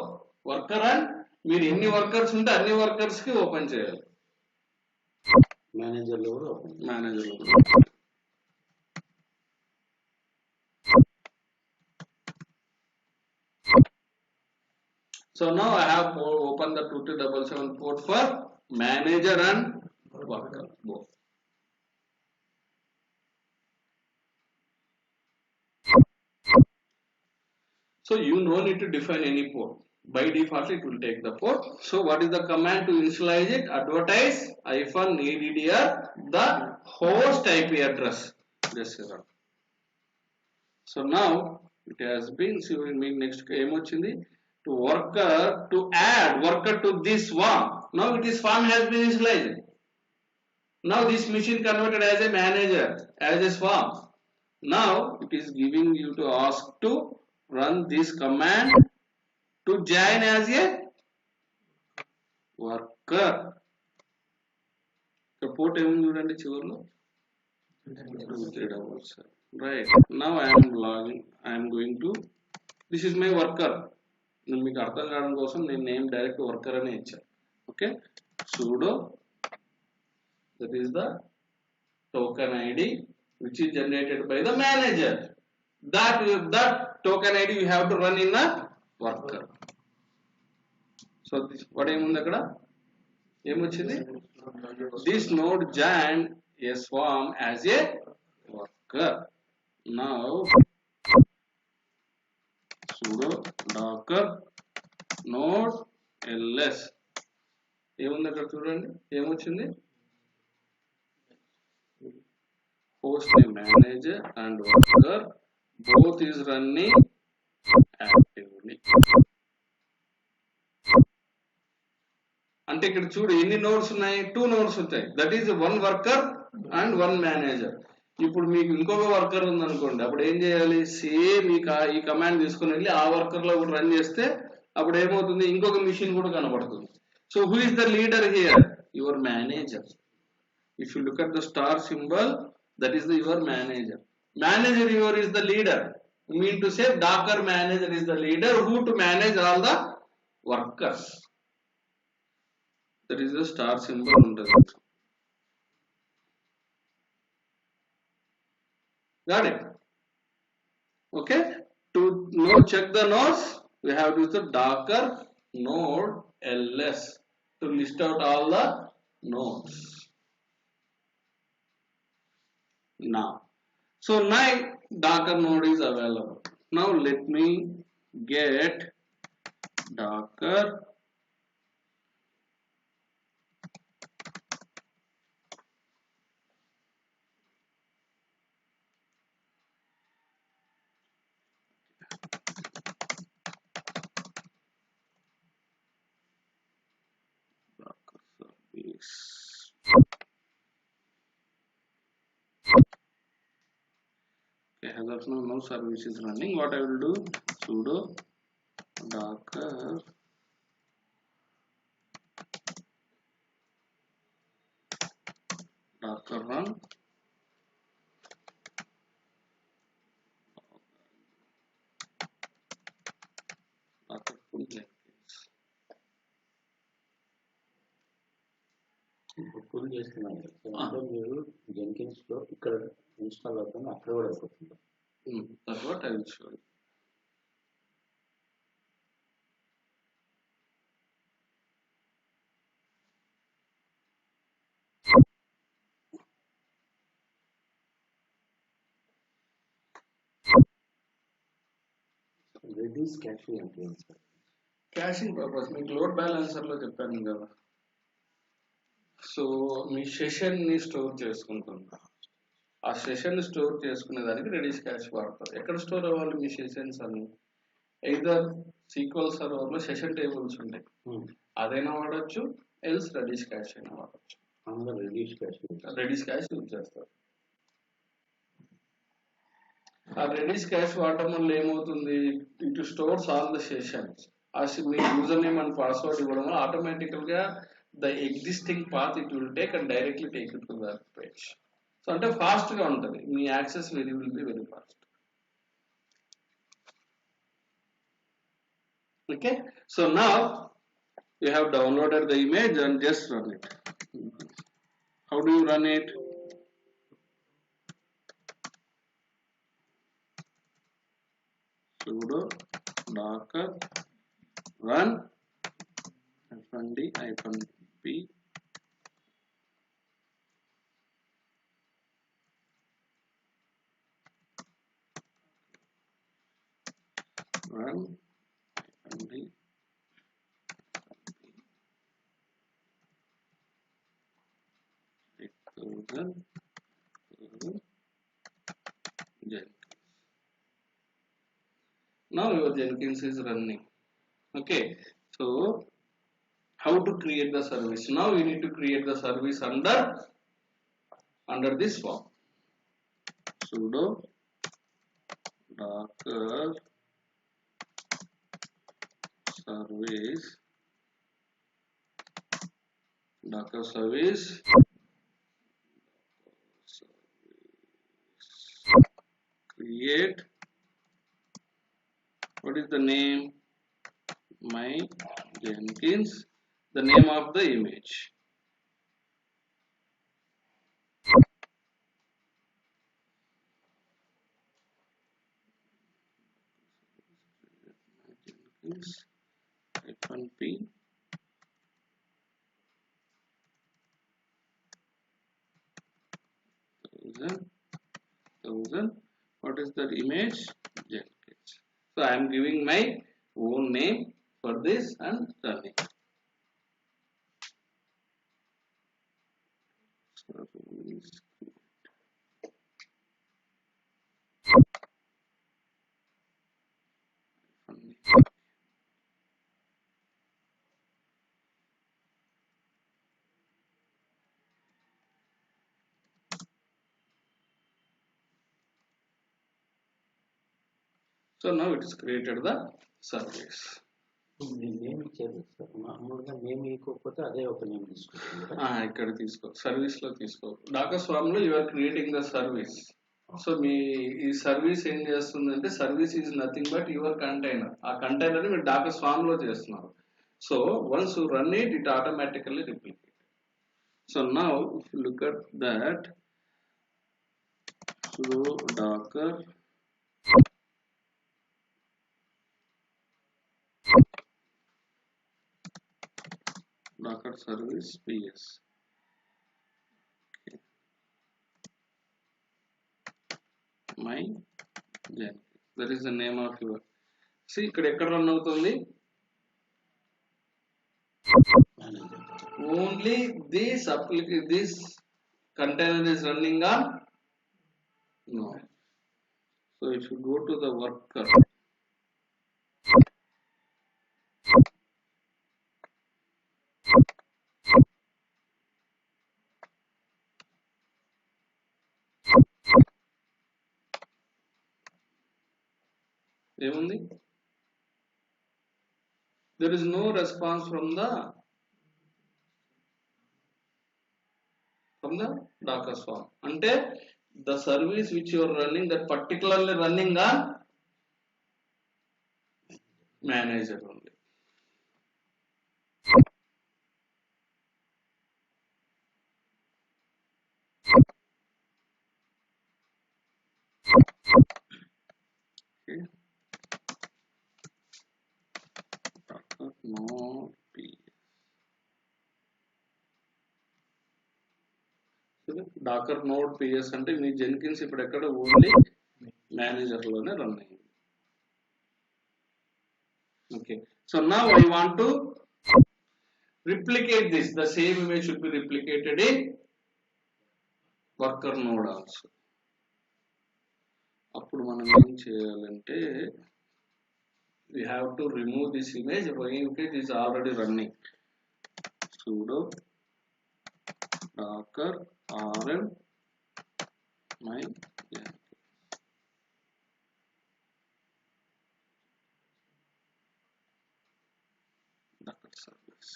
worker and మీరు ఎన్ని వర్కర్స్ ఉంటే అన్ని వర్కర్స్ కి ఓపెన్ చేయాలి. మేనేజర్ లో కూడా manager So now I have opened the 2277 port for manager and worker both. So you no need to define any port. By default it will take the port. So what is the command to initialize it? Advertise -addr the host IP address. This is it. So now it has been next emochindi to worker to add worker to this swarm. Now it is swarm has been initialized. Now this machine converted as a manager, as a swarm. Now it is giving you to ask to run this command to join as a worker. The port చూడండి చివర్లో 2377. Right. Now I am logging. I am going to. This is my worker. మీకు అర్థం కావడం కోసం నేను name direct worker అనే ఇచ్చాను. Okay, sudo that is the token id which is generated by the manager. That token id you have to run in a worker. So this what ఏముంది అక్కడ ఏమొచ్చింది, this node joined a swarm as a worker. Now sudo docker node ls ఏముంది అక్కడ చూడండి ఏమొచ్చింది, host name manager and worker both is running actively. అంటే ఇక్కడ చూడు ఎన్ని నోడ్స్ ఉన్నాయి, 2 నోడ్స్ ఉంటాయి. That is 1 worker and 1 manager. ఇప్పుడు మీకు ఇంకొక వర్కర్ ఉందనుకోండి, అప్పుడు ఏం చేయాలి, సేమ్ ఈ కమాండ్ తీసుకుని వెళ్ళి ఆ వర్కర్ లో కూడా రన్ చేస్తే అప్పుడు ఏమవుతుంది, ఇంకొక మిషన్ కూడా కనబడుతుంది. So who is the leader here, your manager. If you look at the star symbol, that is the your manager. Manager your is the leader. You mean to say Docker manager is the leader who to manage all the workers. That is the star symbol ఉంటుంది. Got it? Okay. To check the nodes, we have to use the Docker node ls to list out all the nodes. Now, so my Docker node is available. Now let me get Docker service. Okay, as of now, no service is running. What I will do, sudo docker run docker full Jenkins. Full చేస్తున్నాను. అంటే మీరు Jenkins లో ఇక్కడ install అవుతుంది, అక్కడ కూడా అయిపోతుంది. That's what I will show you. Reduce cashing అంటే ఏంటి సార్? క్యాషింగ్ పర్పస్ మీకు లోడ్ బ్యాలెన్సర్ లో చెప్పాను కదా. సో మీ సెషన్ ని స్టోర్ చేసుకుంటున్నా, ఆ సెషన్ ని స్టోర్ చేసుకునే దానికి రెడ్యూస్ క్యాష్ వాడతారు. ఎక్కడ స్టోర్ అవ్వాలి మీ సెషన్స్ అని, ఎయిదర్ సీక్వెల్ సర్వర్లో సెషన్ టేబుల్స్ ఉంటాయి, అదైనా వాడచ్చు, ఎల్స్ రెడిష్ క్యాష్ అయినా వాడచ్చు. అందరూ రెడిష్ క్యాష్ యూజ్ చేస్తారు. ఆ రెడిష్ క్యాష్ వాడటం వల్ల ఏమవుతుంది, it stores all the sessions. మీ యూజర్ నేమ్ అండ్ పాస్వర్డ్ ఇవ్వడం వల్ల ఆటోమేటికల్ గా the existing path it will take and directly take it to the page. So అంటే ఫాస్ట్ గా ఉంటుంది, మీ access will be very fast. Okay, so now you have downloaded the image and just run it. How do you run it? Sudo docker run -d-p run -d Jenkins. Now your Jenkins is running. Okay, so how to create the service? Now we need to create the service under this form. Sudo docker service create, what is the name? My Jenkins, the name of the image. Jenkins -p thousand. What is that image? Jenkins. So I am giving my own name for this and running. So now it is created the service. Name ఇచ్చారు sir, మామూలుగా name ఇవ్వకపోతే అదే ఒక name తీసుకుంటారు. ఇక్కడ తీసుకో, service లో తీసుకో. డాకర్ స్వామ్ లో you are creating the service. So మీ ఈ సర్వీస్ ఏం చేస్తుందంటే, service is nothing but your container. ఆ కంటైనర్ మీరు డాకర్ స్వామ్ లో చేస్తున్నారు. So once you run it, it automatically replicate. So now if you look at that, sudo docker service ps. Okay. My Jenkins, that is the name of your. See, ఇక్కడ ఎక్కడ run అవుతుంది? Only this application, this container is running on. No. So if you go to the worker, ఏముంది? There is no response from the Docker Swarm. Ante the service which you are running, that particularly running on manager only. Okay. Docker node ps. Docker node ps అంటే మీ Jenkins ఇప్పుడు ఎక్కడ only manager లోనే run అయింది. Okay, so now I want to replicate this. The same image should be replicated in worker node also. అప్పుడు మనం ఏం చేయాలంటే, we have to remove this image when it is already running. Sudo docker rm my docker service.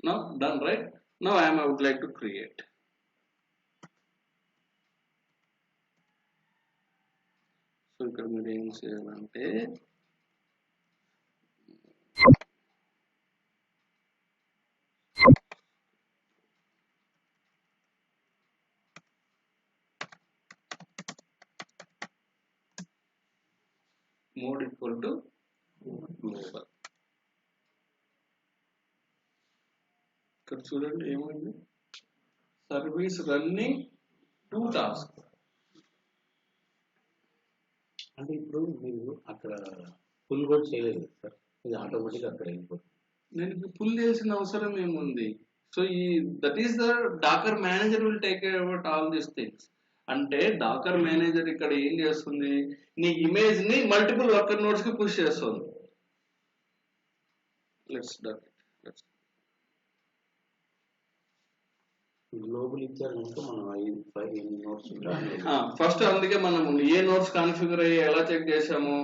Now done, right? Now I would like to create. So ఇక్కడ మీరు ఏం చేయాలంటే mode equal to global. ఇక్కడ చూడండి ఏమైంది, service running 2 task. అంటే ఇప్పుడు మీరు అక్కడ ఫుల్ కూడా చేయలేదు సార్, ఇది ఆటోమేటిక్ అక్కడ వెళ్ళిపోతుంది. నేను ఫుల్ చేయాల్సిన అవసరం ఏముంది? సో ఈ that is the Docker manager will take care about all these things. అంటే డాకర్ మేనేజర్ ఇక్కడ ఏం చేస్తుంది, నీ ఇమేజ్ ని మల్టిపుల్ వర్కర్ నోడ్స్ కి పుష్ చేస్తుంది. Let's done it. గ్లోబల్ ఇచ్చారు కనుక మనం 5 నోట్స్ ఫస్ట్ అందుకే మనం ఏ నోట్స్ కాన్ఫిగర్ అయ్యి ఎలా చెక్ చేసాము,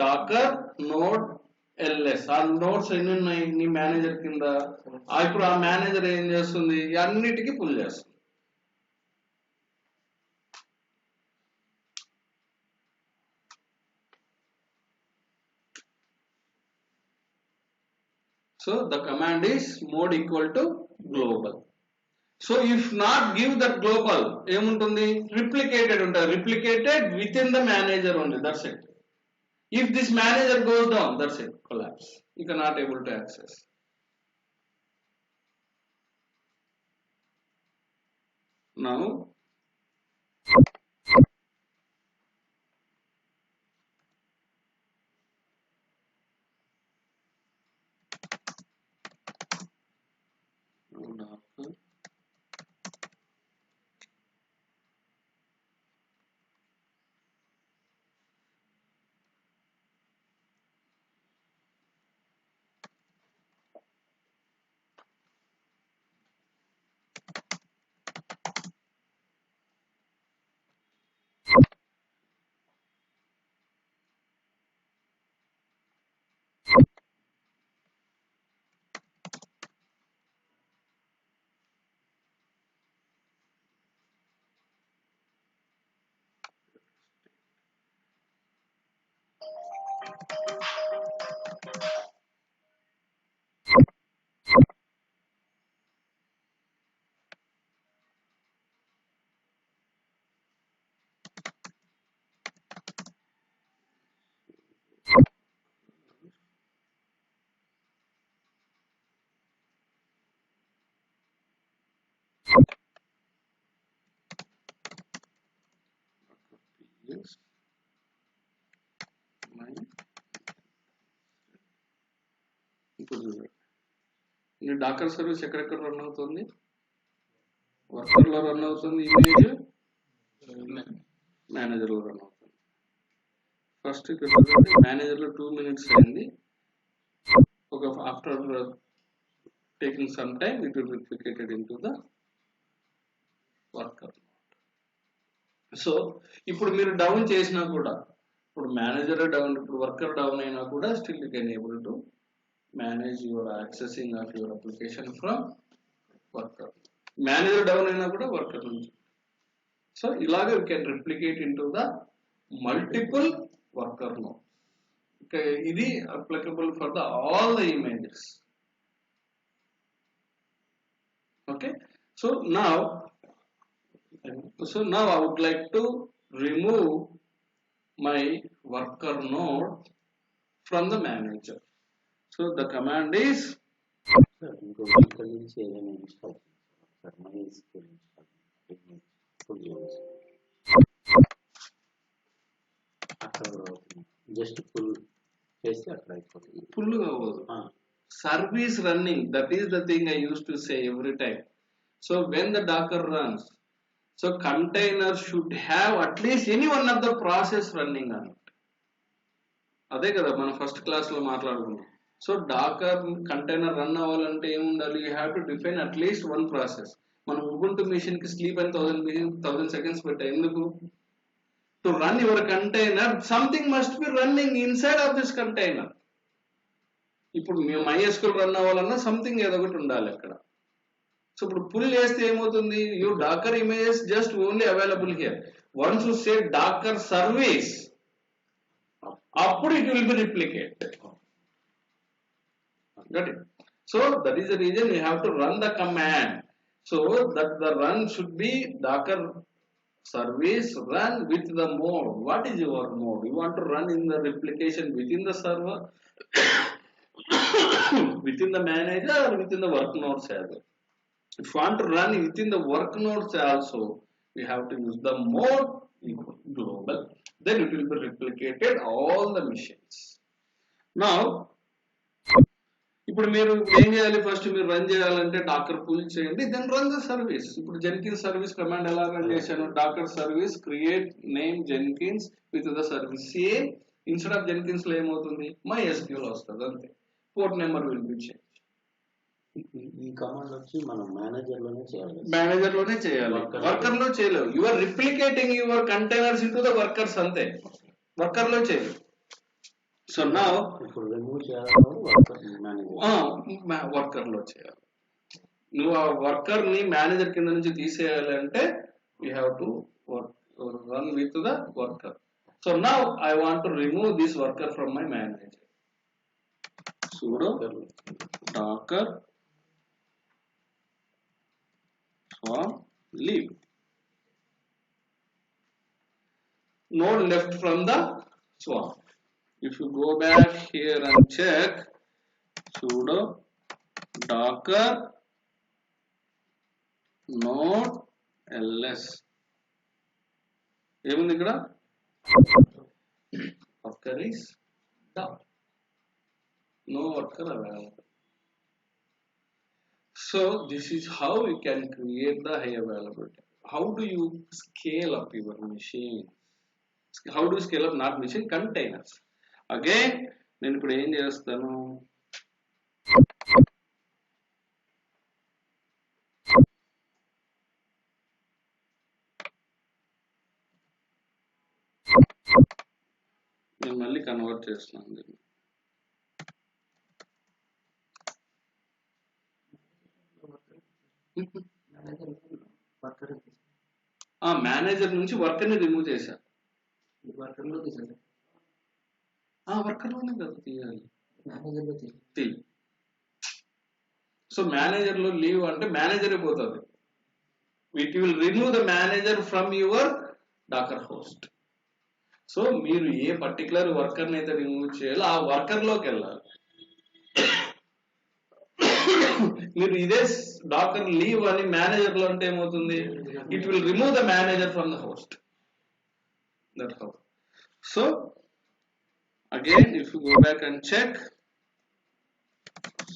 డాకర్ నోడ్ ఎల్ఎస్. ఆ నోట్స్ ఎన్ని ఉన్నాయి నీ మేనేజర్ కింద. ఇప్పుడు ఆ మేనేజర్ ఏం చేస్తుంది, అన్నిటికీ పుల్ చేస్తుంది. So the command is mode equal to global. So if not give that global, ఏముంటుంది, replicated ఉంటుంది. Replicated within the manager only, that's it. If this manager goes down, that's it, collapse. You cannot able to access. Now yes, ఈ Dakar service ఎక్కడెక్కడ run అవుతుంది, worker లో run అవుతుంది, image manager లో run అవుతుంది. First ఇక్కడ manager లో 2 minutes అయింది. ఒక after taking some time it will replicated in to the worker. So ఇప్పుడు మీరు డౌన్ చేసినా కూడా, ఇప్పుడు మేనేజర్ డౌన్, ఇప్పుడు వర్కర్ డౌన్ అయినా కూడా still you can able to manage your accessing of your application from worker. Manager down అయినా కూడా worker నుంచి. సో ఇలాగ you can replicate into the multiple worker nodes. ఇది applicable for the all the images. Okay, so now I would like to remove my worker node from the manager. So the command is ఇక్కడ నుంచి ఏదైనా install sir, money అక్కడ just full చేస్తే అక్కడ అయిపోతుంది. Full అవ్వదు. Service running, that is the thing I used to say every time. So when the Docker runs, so container should have at least any one of the process running అని. అదే కదా మనం first class లో మాట్లాడుకున్నాం. So Dakar container run అవ్వాలంటే ఏముండాలి? You have to define at least one process. మనం Ubuntu machine కి స్లీప్ అని 1000 సెకండ్స్ పెట్టా. ఎందుకు? To run your container something must be running inside of this container. ఇప్పుడు మేము MySQL రన్ అవ్వాలన్నా సంథింగ్ ఏదో ఒకటి ఉండాలి అక్కడ. సో ఇప్పుడు పుల్ చేస్తే ఏమవుతుంది? You Docker images just only available here. Once you say Docker service, అప్పుడు it will be replicated. Got it? So that is the reason you have to run the command. So that the run should be Docker service run with the mode. What is your mode? You want to run in the replication within the server, within the manager, or within the work nodes as well? If you want to run within the work nodes also, you have to use the mode global. Then it will be replicated all the machines. Now, ఇప్పుడు మీరు ఏం చేయాలి? First మీరు run చేయాలంటే Docker pull చేయండి, then run the service. ఇప్పుడు Jenkins service command ఎలా run చేశాను? Docker service create name Jenkins with the service. Same instead of Jenkins లో ఏమవుతుంది? MySQL వస్తుంది అంతే. Port number will be change. ఈ కమాండ్ వచ్చి మనం మేనేజర్ లోనే చేయాలి. మేనేజర్ లోనే చేయాలి, వర్కర్ లో చేయలేవు. You are replicating your containers into the workers అంతే. వర్కర్ లో చేయలేవు. సో నౌ ఇప్పుడు రిమూవ్ చేయాలి, వర్కర్ లో చేయాలి. నువ్వు ఆ వర్కర్ ని మేనేజర్ కింద నుంచి తీసేయాలి అంటే you have to run with the worker. So now I want to remove this worker from my manager. sudo docker swarm leave. Node left from the swarm. If you go back here and check sudo docker node ls, ఏముంది ఇక్కడ? worker is down, no worker available. So this is how you can create the high availability. How do you scale up your machine? How do you scale up not machine, containers? Again నేను ఇప్పుడు ఏం చేస్తాను? నేను మళ్ళీ convert చేస్తున్నాను దీన్ని. Manager నుంచి worker ని రిమూవ్ చేశా. వర్కర్ లోనే కదా తీయాలి. సో మేనేజర్ లో లీవ్ అంటే మేనేజర్ పోతుంది. It will remove the manager from your Docker host. So మీరు ఏ పర్టికులర్ వర్కర్ ని అయితే రిమూవ్ చేయాలో ఆ వర్కర్ లోకి వెళ్ళాలి. మీరు ఇదే డాకర్ లీవ్ అని మేనేజర్ లో అంటే ఏమవుతుంది? It will remove the manager from the host. That how. So again if you go back and check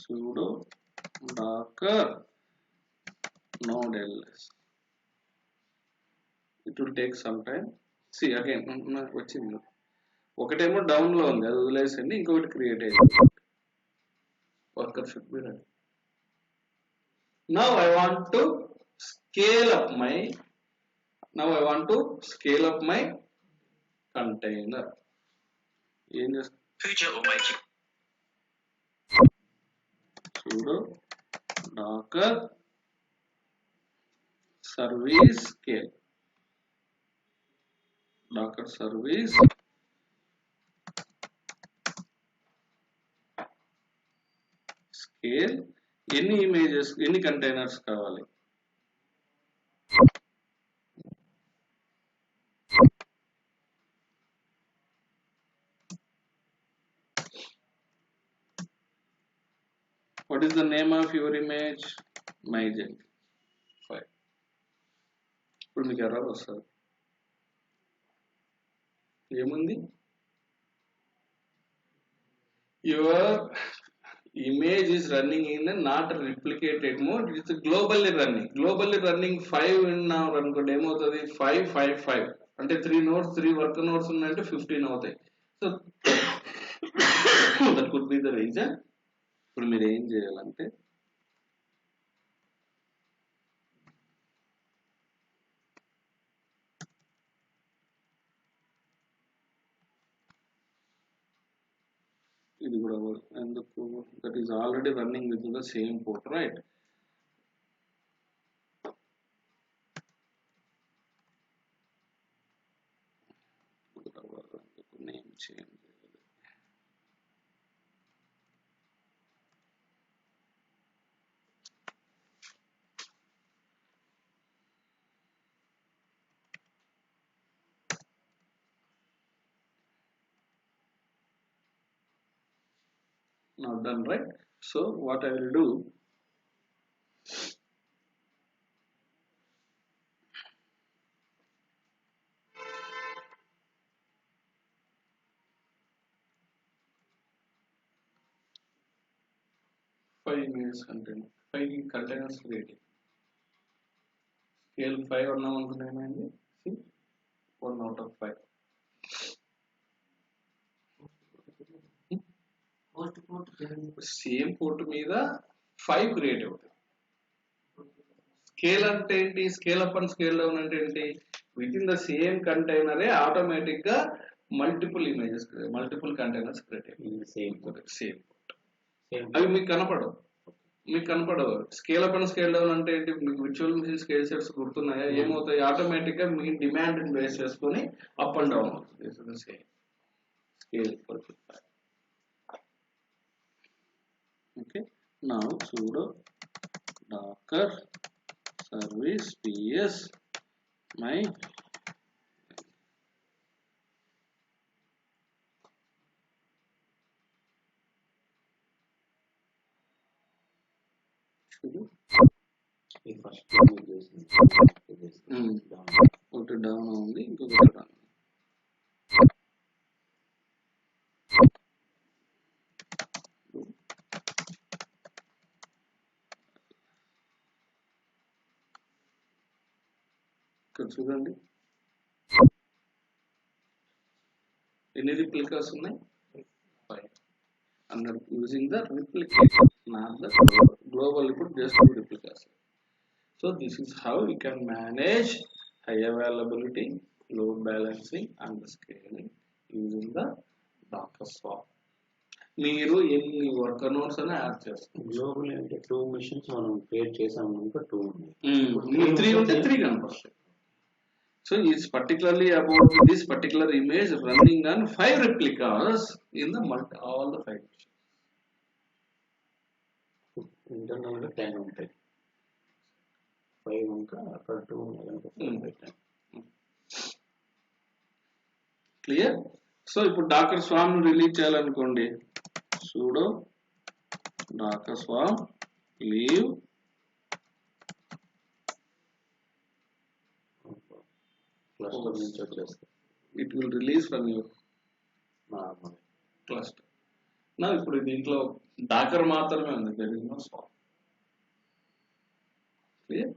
sudo docker node ls, it will take some time. See again వచ్చింది. ఒకటేమో down లో ఉంది, అది వదిలేసండి. ఇంకొకటి create అయ్యింది. Worker should be ready. Now I want to scale up my container. ఏం చేస్తా? sudo docker service scale. docker service scale. ఎన్ని ఇమేజెస్, ఎన్ని కంటైనర్స్ కావాలి? What is the name of your image? MyJenkins 5. ఇప్పుడు మీకు ఎర్రర్ వస్తుంది. ఏముంది? image is running in a not replicated mode, it's globally running 5 ఉన్నాం అనుకోండి ఏమవుతుంది 5 అంటే 3 nodes 3 worker nodes ఉన్నాయంటే 15 అవుతాయి. So that could be the reason. ఇప్పుడు మీరు ఏం చేయాలంటే ఇది కూడా ఎందుకు that is already running with the same port right. Name change not done, right? So what I will do, five images container, 5 containers creating, scale 5 or now see 1 out of 5. సేమ్ port మీద 5 create అవుతాయి. Scale అంటే ఏంటి, scale up and scale down అంటే ఏంటి, within the same కంటైనరే automatic గా multiple images multiple containers create అవుతాయి సేమ్ పోర్ట్. అవి మీకు కనపడవు. Scale up and scale down అంటే ఏంటి, మీకు విర్చువల్ మిషన్ స్కేల్ సెట్స్ గుర్తున్నాయా, ఏమవుతాయి ఆటోమేటిక్ గా మీ డిమాండ్ బేస్ చేసుకొని అప్ అండ్ డౌన్ అవుతుంది. Same scale. Okay, now sudo docker service ps my ఒకటి డౌన్ ఉంది ఇంకొకటి రన్. ఇక్కడ చూడండి ఎన్ని రిప్లికాస్ ఉన్నాయి, 5 అన్నారు using the replicate not the global ఇప్పుడు just replicas. So this is how you can manage high availability, load balancing and scaling using the docker స్వాప్. మీరు ఎన్ని వర్కర్ నోడ్స్ అని యాడ్ చేస్తారు. గ్లోబల్ అంటే 2 మిషన్స్ మనం క్రియేట్ చేసాము కనుక 2 3 ఉంటే 3 కనపడతాయి. So it's particularly about this particular image running on 5 replicas in the all the 5 missions. Internal 10 ఉంటాయి, 5 ఇంకా అక్కడ 2 ఉంటాయి. క్లియర్. సో ఇప్పుడు డాకర్ స్వామ్ రిలీజ్ చేయాలనుకోండి, sudo docker swarm leave cluster నుంచి వచ్చేస్తాయి. it will release from your cluster. నా ఇప్పుడు దీంట్లో డాకర్ మాత్రమే ఉంది, there is no swarm. Clear.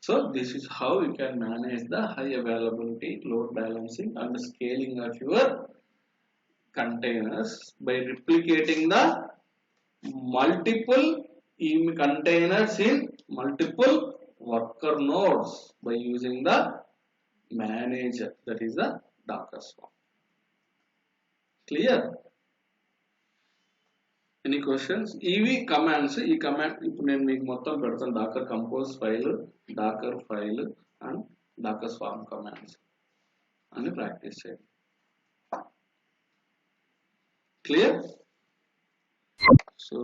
So this is how you can manage the high availability, load balancing and scaling of your containers by replicating the multiple containers in multiple worker nodes by using the manager, that is the Docker Swarm. Clear. Any questions? EV commands, ఈ command ఇప్పుడు నేను మీకు మొత్తం పెడతాను, docker compose file, docker file and docker swarm commands అని practice చేయండి. Clear. So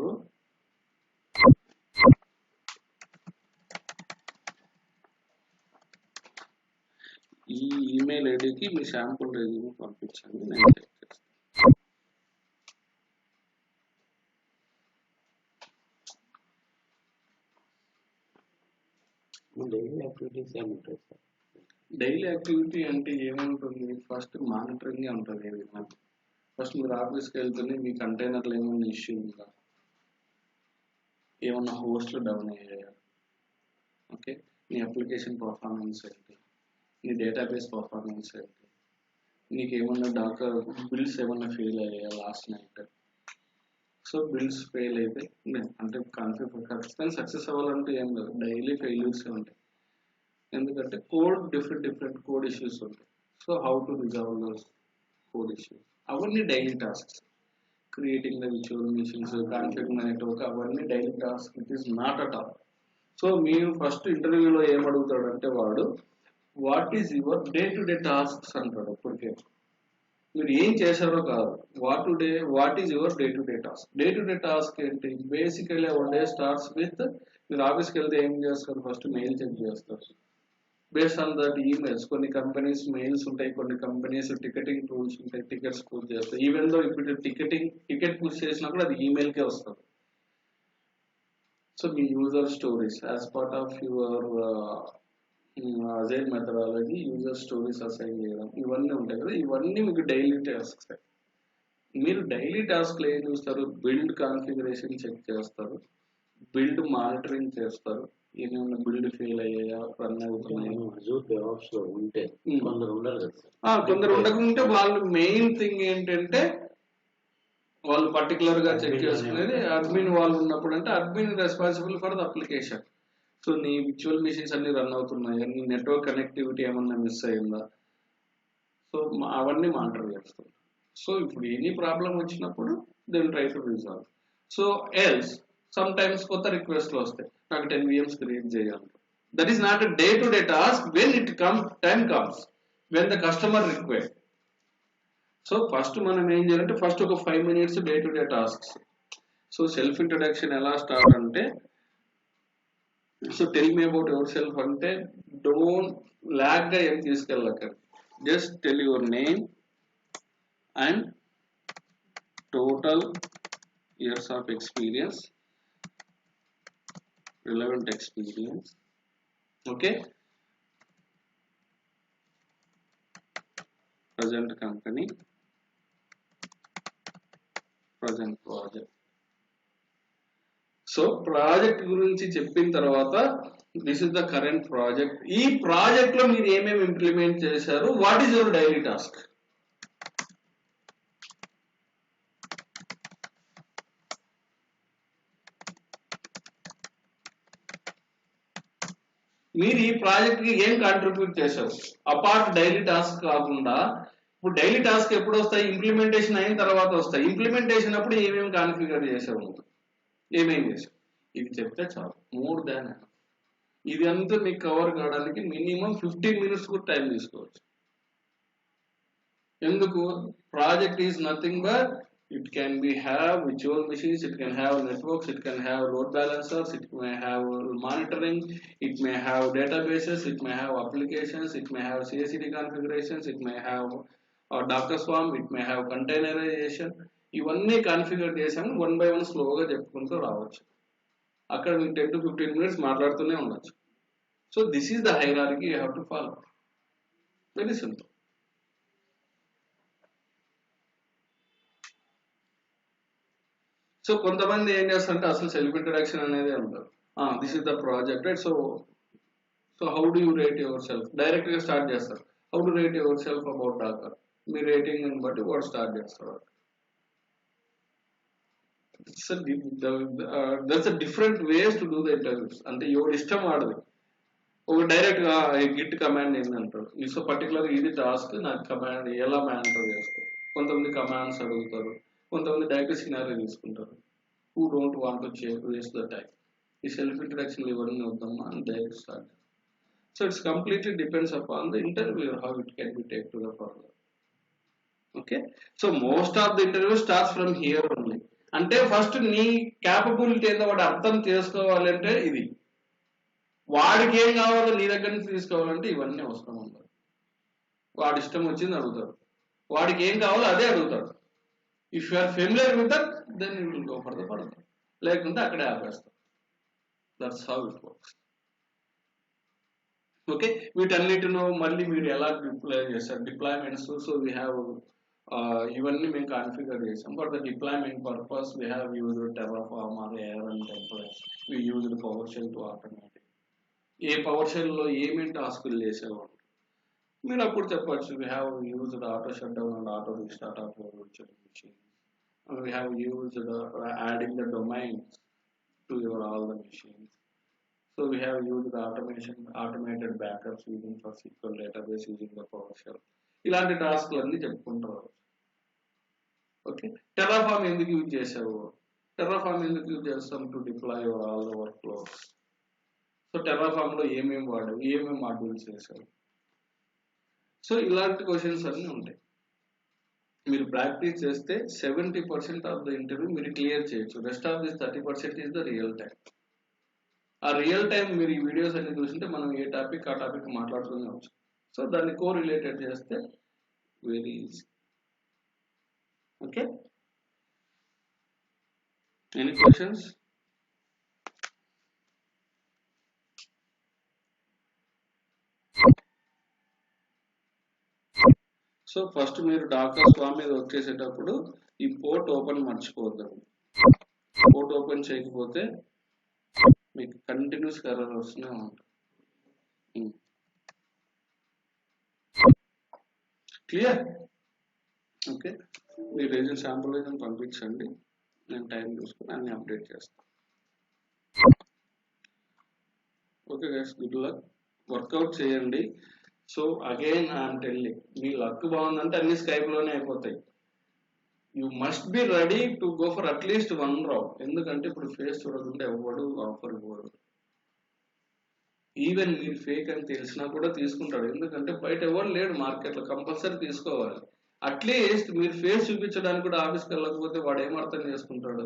ఈ email ఐడికి మీ శాంపుల్ రెజ్యూమ్ పంపించండి, నేను చెక్ చేస్తాను. డైలీ యాక్టివిటీస్ ఏముంటాయి సార్? డైలీ యాక్టివిటీ అంటే ఏముంటుంది, ఫస్ట్ మానిటరింగ్ ఉంటుంది. ఫస్ట్ మీరు ఆఫీస్కి వెళ్తేనే మీ కంటైనర్లో ఏమైనా ఇష్యూ ఉందా, ఏమన్నా హోస్ట్లు డౌన్ అయ్యాయా, ఓకే, నీ అప్లికేషన్ పర్ఫార్మెన్స్ ఏంటి, నీ డేటాబేస్ పర్ఫార్మెన్స్ ఏంటి, నీకు ఏమన్నా డాకర్ బిల్స్ ఏమన్నా ఫెయిల్ అయ్యాయా last night. So builds fail అయితే అంటే ఖచ్చితంగా సక్సెస్ అవ్వాలంటే ఏం లేదు, డైలీ ఫెయిల్యూర్స్ ఉంటాయి. ఎందుకంటే డిఫరెంట్ కోడ్ ఇష్యూస్ ఉంటాయి. So how to resolve those code issues, అవన్నీ డైలీ టాస్క్స్. క్రియేటింగ్ ద విచువల్ మిషన్స్, కాన్ఫిగరింగ్ ద నెట్వర్క్, అవన్నీ daily task. It is not at all. So మీరు ఫస్ట్ ఇంటర్వ్యూలో ఏం అడుగుతాడంటే వాడు what is your day to day tasks అంటాడు. ఇప్పటికే మీరు ఏం చేశారో కాదు, what is your day to day task. Day to day task ఏంటి, basically one day starts with, మీరు ఆఫీస్కి వెళ్తే ఏం చేస్తారు, ఫస్ట్ మెయిల్ చెక్ చేస్తారు. బేస్డ్ ఆన్ దట్ ఈమెయిల్స్, కొన్ని కంపెనీస్ మెయిల్స్ ఉంటాయి, కొన్ని కంపెనీస్ టికెటింగ్ టూల్స్ ఉంటాయి, టికెట్స్ పుష్ చేస్తాయి. ఈవెన్ దో ఇప్పుడు టికెట్ పుష్ చేసినా కూడా అది ఈమెయిల్కే వస్తుంది. So me user stories as part of your agile methodology, user stories assign చేయడం, ఇవన్నీ ఉంటాయి కదా, ఇవన్నీ మీకు డైలీ టాస్క్స్. మీరు డైలీ టాస్క్లు ఏం చూస్తారు, బిల్డ్ కాన్ఫిగరేషన్ చెక్ చేస్తారు, బిల్డ్ మానిటరింగ్ చేస్తారు, ఏమైనా బిల్డ్ ఫెయిల్ అయ్యాయా, రన్ అవుతున్నాయా. ఉంటే కొందరు ఉండరు కదా, కొందరు ఉండకుంటే వాళ్ళు మెయిన్ థింగ్ ఏంటంటే వాళ్ళు పర్టికులర్ గా చెక్ చేసుకునేది అడ్మిన్ వాళ్ళు ఉన్నప్పుడు. అంటే admin responsible for the application. So నీ విచువల్ మిషన్స్ అన్ని రన్ అవుతున్నాయా, నీ నెట్వర్క్ కనెక్టివిటీ ఏమన్నా మిస్ అయిందా, సో అవన్నీ మానిటర్ చేస్తాం. సో ఇప్పుడు ఎనీ ప్రాబ్లం వచ్చినప్పుడు then try to resolve. So else sometimes కొత్త రిక్వెస్ట్లు వస్తాయి, నాకు 10 VMs క్రియేట్ చేయాలి. That is not a day to day task. When it comes, time comes, when the customer require. So first మనం ఏం చేయాలంటే first ఒక 5 minutes day to day tasks. So self introduction ఎలా స్టార్ట్ అంటే, so tell me about yourself అంటే don't long గా ఏం తీసుకెళ్ళక, just tell your name and total years of experience, relevant experience, okay, present company, present project. So project గురించి చెప్పిన తర్వాత this is the current project. ఈ project లో మీరు ఏమేమి ఇంప్లిమెంట్ చేశారు, what is your daily task. మీరు ఈ ప్రాజెక్ట్ కి ఏం కాంట్రిబ్యూట్ చేశారు అపార్ట్ డైలీ టాస్క్ కాకుండా. ఇప్పుడు డైలీ టాస్క్ ఎప్పుడు వస్తాయి, ఇంప్లిమెంటేషన్ అయిన తర్వాత వస్తాయి. ఇంప్లిమెంటేషన్ అప్పుడు ఏమేమి కాన్ఫిగర్ చేసావు, ఏమేమి చేసావు, ఇది చెప్తే చాలు. మోర్ దాన్ ఇది అంతా మీకు కవర్ కావడానికి మినిమం 15 minutes కూడా టైం తీసుకోవచ్చు. ఎందుకు, project is nothing but it can be have virtual machines, it can have networks, it can have load balancers, it may have monitoring, it may have databases, it may have applications, it may have CI/CD configurations, it may have Docker Swarm, it may have containerization. ఇవన్నీ configure చేసాము, one by one స్లోగా చెప్పుకుంటూ రావచ్చు. అక్కడ మీకు 10 to 15 minutes మాట్లాడుతూనే ఉండొచ్చు. So this is the hierarchy you have to follow. Very simple. So కొంతమంది ఏం చేస్తారంటే అసలు సెల్ఫ్ ఇంట్రడక్షన్ అనేది ఉండదు. This is the project right. So how do you rate yourself, direct గా స్టార్ట్ చేస్తారు. How do rate yourself about docker, మీ rating బట్టి వాడు స్టార్ట్ చేస్తారు. That's different ways to do the interviews. అంటే ఎవడు ఇష్టం వాడదు. ఒక డైరెక్ట్ గా గిట్ కమాండ్ ఏంటంటాడు, సో పర్టికులర్ ఇది టాస్క్, నాకు కమాండ్ ఎలా మానిటర్ చేస్తారు. కొంతమంది కమాండ్స్ అడుగుతారు, కొంతమంది డైరెక్ట్ సినారియో తీసుకుంటారు. Who don't want to waste the time, ఈ సెల్ఫ్ ఇంట్రడక్షన్ ఇవన్నీ వద్దామా అని direct start. So it's completely depends upon the interview how it can be take to the further. Okay, so most of the interview starts from here only. అంటే first నీ capability ఏందో వాడు అర్థం చేసుకోవాలంటే ఇది, వాడికి ఏం కావాలో నీ దగ్గర నుంచి తీసుకోవాలంటే ఇవన్నీ అవసరం ఉండదు. వాడి ఇష్టం వచ్చింది అడుగుతాడు, వాడికి ఏం కావాలో అదే అడుగుతాడు. If you are familiar with that then you will go for the further, లేకుంటే అక్కడే ఆపేస్తాం. That's how it works. Okay, వీటన్నిటిలో మళ్ళీ మీరు ఎలా డిప్లాయ్ చేస్తారు, డిప్లాయ్మెంట్స్. సో వీ హ్యావ్ ఇవన్నీ మేము కాన్ఫిగర్ చేసాం. For the deployment purpose we have used terraform or ARM templates, we used power shell to automate. ఏ పవర్ షెల్లో ఏమేమి టాస్కులు చేసేవాళ్ళు మీరు అప్పుడు చెప్పచ్చు. We have used auto shut down and auto restart of virtual machines. We have used adding the domains to your all the machines. So we have used the automated backups using for SQL database using the PowerShell. ఇలాంటి టాస్క్లు అన్ని చెప్పుకుంటారు. Okay, Terraform ఎందుకు use చేసావు? Terraform ఎందుకు use చేస్తాం? To deploy your all the work flows. So Terraform లో ఏమేమి వాడావు, ఏమేమి మాడ్యూల్స్ చేసావు? సో ఇలాంటి క్వశ్చన్స్ అన్ని ఉంటాయి. మీరు ప్రాక్టీస్ చేస్తే 70% ఆఫ్ ద ఇంటర్వ్యూ మీరు క్లియర్ చేయొచ్చు. Rest of this 30% is the real time. ఆ రియల్ టైం మీరు ఈ వీడియోస్ అన్ని చూస్తుంటే మనం ఏ టాపిక్ ఆ టాపిక్ మాట్లాడుతూనే వచ్చు. సో దాన్ని కో రిలేటెడ్ చేస్తే very easy. Okay, any questions? So first మీరు డాక్టర్ స్వామి మీద వర్క్ చేసేటప్పుడు ఈ పోర్ట్ ఓపెన్ మర్చిపోవద్దు. పోర్ట్ ఓపెన్ చేయకపోతే మీకు కంటిన్యూస్ ఎర్రర్ వస్తూనే ఉంటుంది. క్లియర్? ఓకే, మీ రిజల్ట్ శాంపుల్ రిజన్ పంపించండి, నేను టైం చూసుకుని అన్ని అప్డేట్ చేస్తాను. Okay guys, good luck, workout చేయండి. సో అగైన్ ఐఎమ్ టెల్లింగ్, మీ లక్ బాగుందంటే అన్ని స్కైప్ లోనే అయిపోతాయి. You must be ready to go for at least 1 round. ఎందుకంటే ఇప్పుడు ఫేస్ చూడకుండా ఎవడు ఆఫర్ ఇవ్వడు. ఈవెన్ మీరు ఫేక్ అని తెలిసినా కూడా తీసుకుంటాడు. ఎందుకంటే బయట ఎవరు లేడు మార్కెట్లో, కంపల్సరీ తీసుకోవాలి. అట్లీస్ట్ మీరు ఫేస్ చూపించడానికి కూడా ఆఫీస్కి వెళ్ళకపోతే వాడు ఏం అర్థం చేసుకుంటాడు?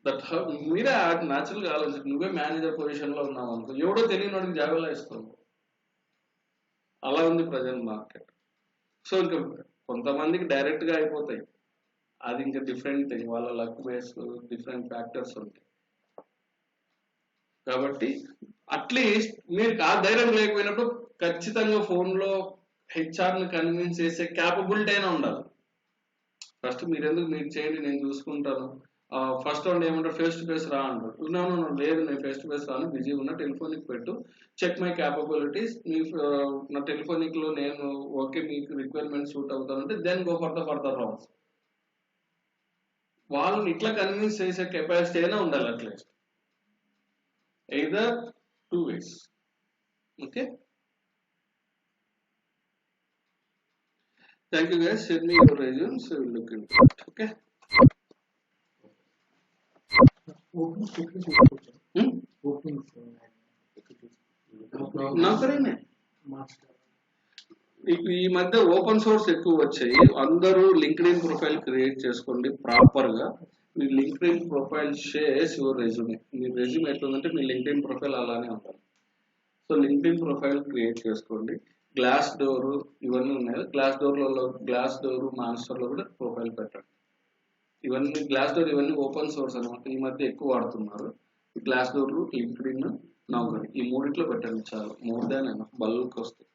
దట్ మీరే న్యాచురల్గా ఆలోచించి, నువ్వే మేనేజర్ పొజిషన్లో ఉన్నావు అనుకో, ఎవడో తెలియని వాడికి జాబిలా ఇస్తావు. అలా ఉంది ప్రజెంట్ మార్కెట్. సో ఇంకా కొంతమందికి డైరెక్ట్గా అయిపోతాయి, అది ఇంకా డిఫరెంట్ థింగ్. వాళ్ళ లక్ బేస్ డిఫరెంట్ ఫ్యాక్టర్స్ ఉంటాయి. కాబట్టి అట్లీస్ట్ మీరు ఆ ధైర్యం లేకపోయినప్పుడు ఖచ్చితంగా ఫోన్లో హెచ్ఆర్ని కన్విన్స్ చేసే క్యాపబిలిటీ అయినా ఉండాలి. ఫస్ట్ మీరెందుకు మీరు చేయండి, నేను చూసుకుంటాను. ఫస్ట్ రౌండ్ ఏమంటారు, ఫేస్ టు ఫేస్ రా అంటారు. లేదు, నేను ఫేస్ టు ఫేస్ రాను, బిజీ ఉన్నా, టెలిఫోనిక్ పెట్టు, చెక్ మై క్యాపబిలిటీస్. మీ నా టెలిఫోనిక్ లో నేను ఓకే, మీకు రిక్వైర్మెంట్ సూట్ అవుతానంటే then go for the further rounds. వాళ్ళని ఇట్లా కన్విన్స్ చేసే కెపాసిటీ అయినా ఉండాలి at least. Either 2 ways. Okay, thank you guys. Send me your resumes, will look into it. Okay, నౌకరీనే. ఈ మధ్య ఓపెన్ సోర్స్ ఎక్కువ వచ్చాయి. అందరూ లింక్డ్ఇన్ ప్రొఫైల్ క్రియేట్ చేసుకోండి ప్రాపర్ గా. మీ LinkedIn profile shares your resume. మీ రెజ్యూమ్ ఎట్లుందంటే మీ లింక్డ్ఇన్ ప్రొఫైల్ అలానే ఉంటుంది. సో లింక్డ్ఇన్ ప్రొఫైల్ క్రియేట్ చేసుకోండి. గ్లాస్ డోర్ ఇవన్నీ ఉన్నాయి. గ్లాస్ డోర్ మాన్స్టర్ లో కూడా ప్రొఫైల్ పెట్టండి. ఇవన్నీ గ్లాస్ డోర్ ఇవన్నీ ఓపెన్ సోర్స్ అనమాట. ఈ మధ్య ఎక్కువ వాడుతున్నారు. గ్లాస్ డోర్, లింక్డ్ఇన్, నౌకరీ ఈ మూడిట్లో పెట్టండి చాలు. మోర్ దాన్ బల్క్ వస్తాయి.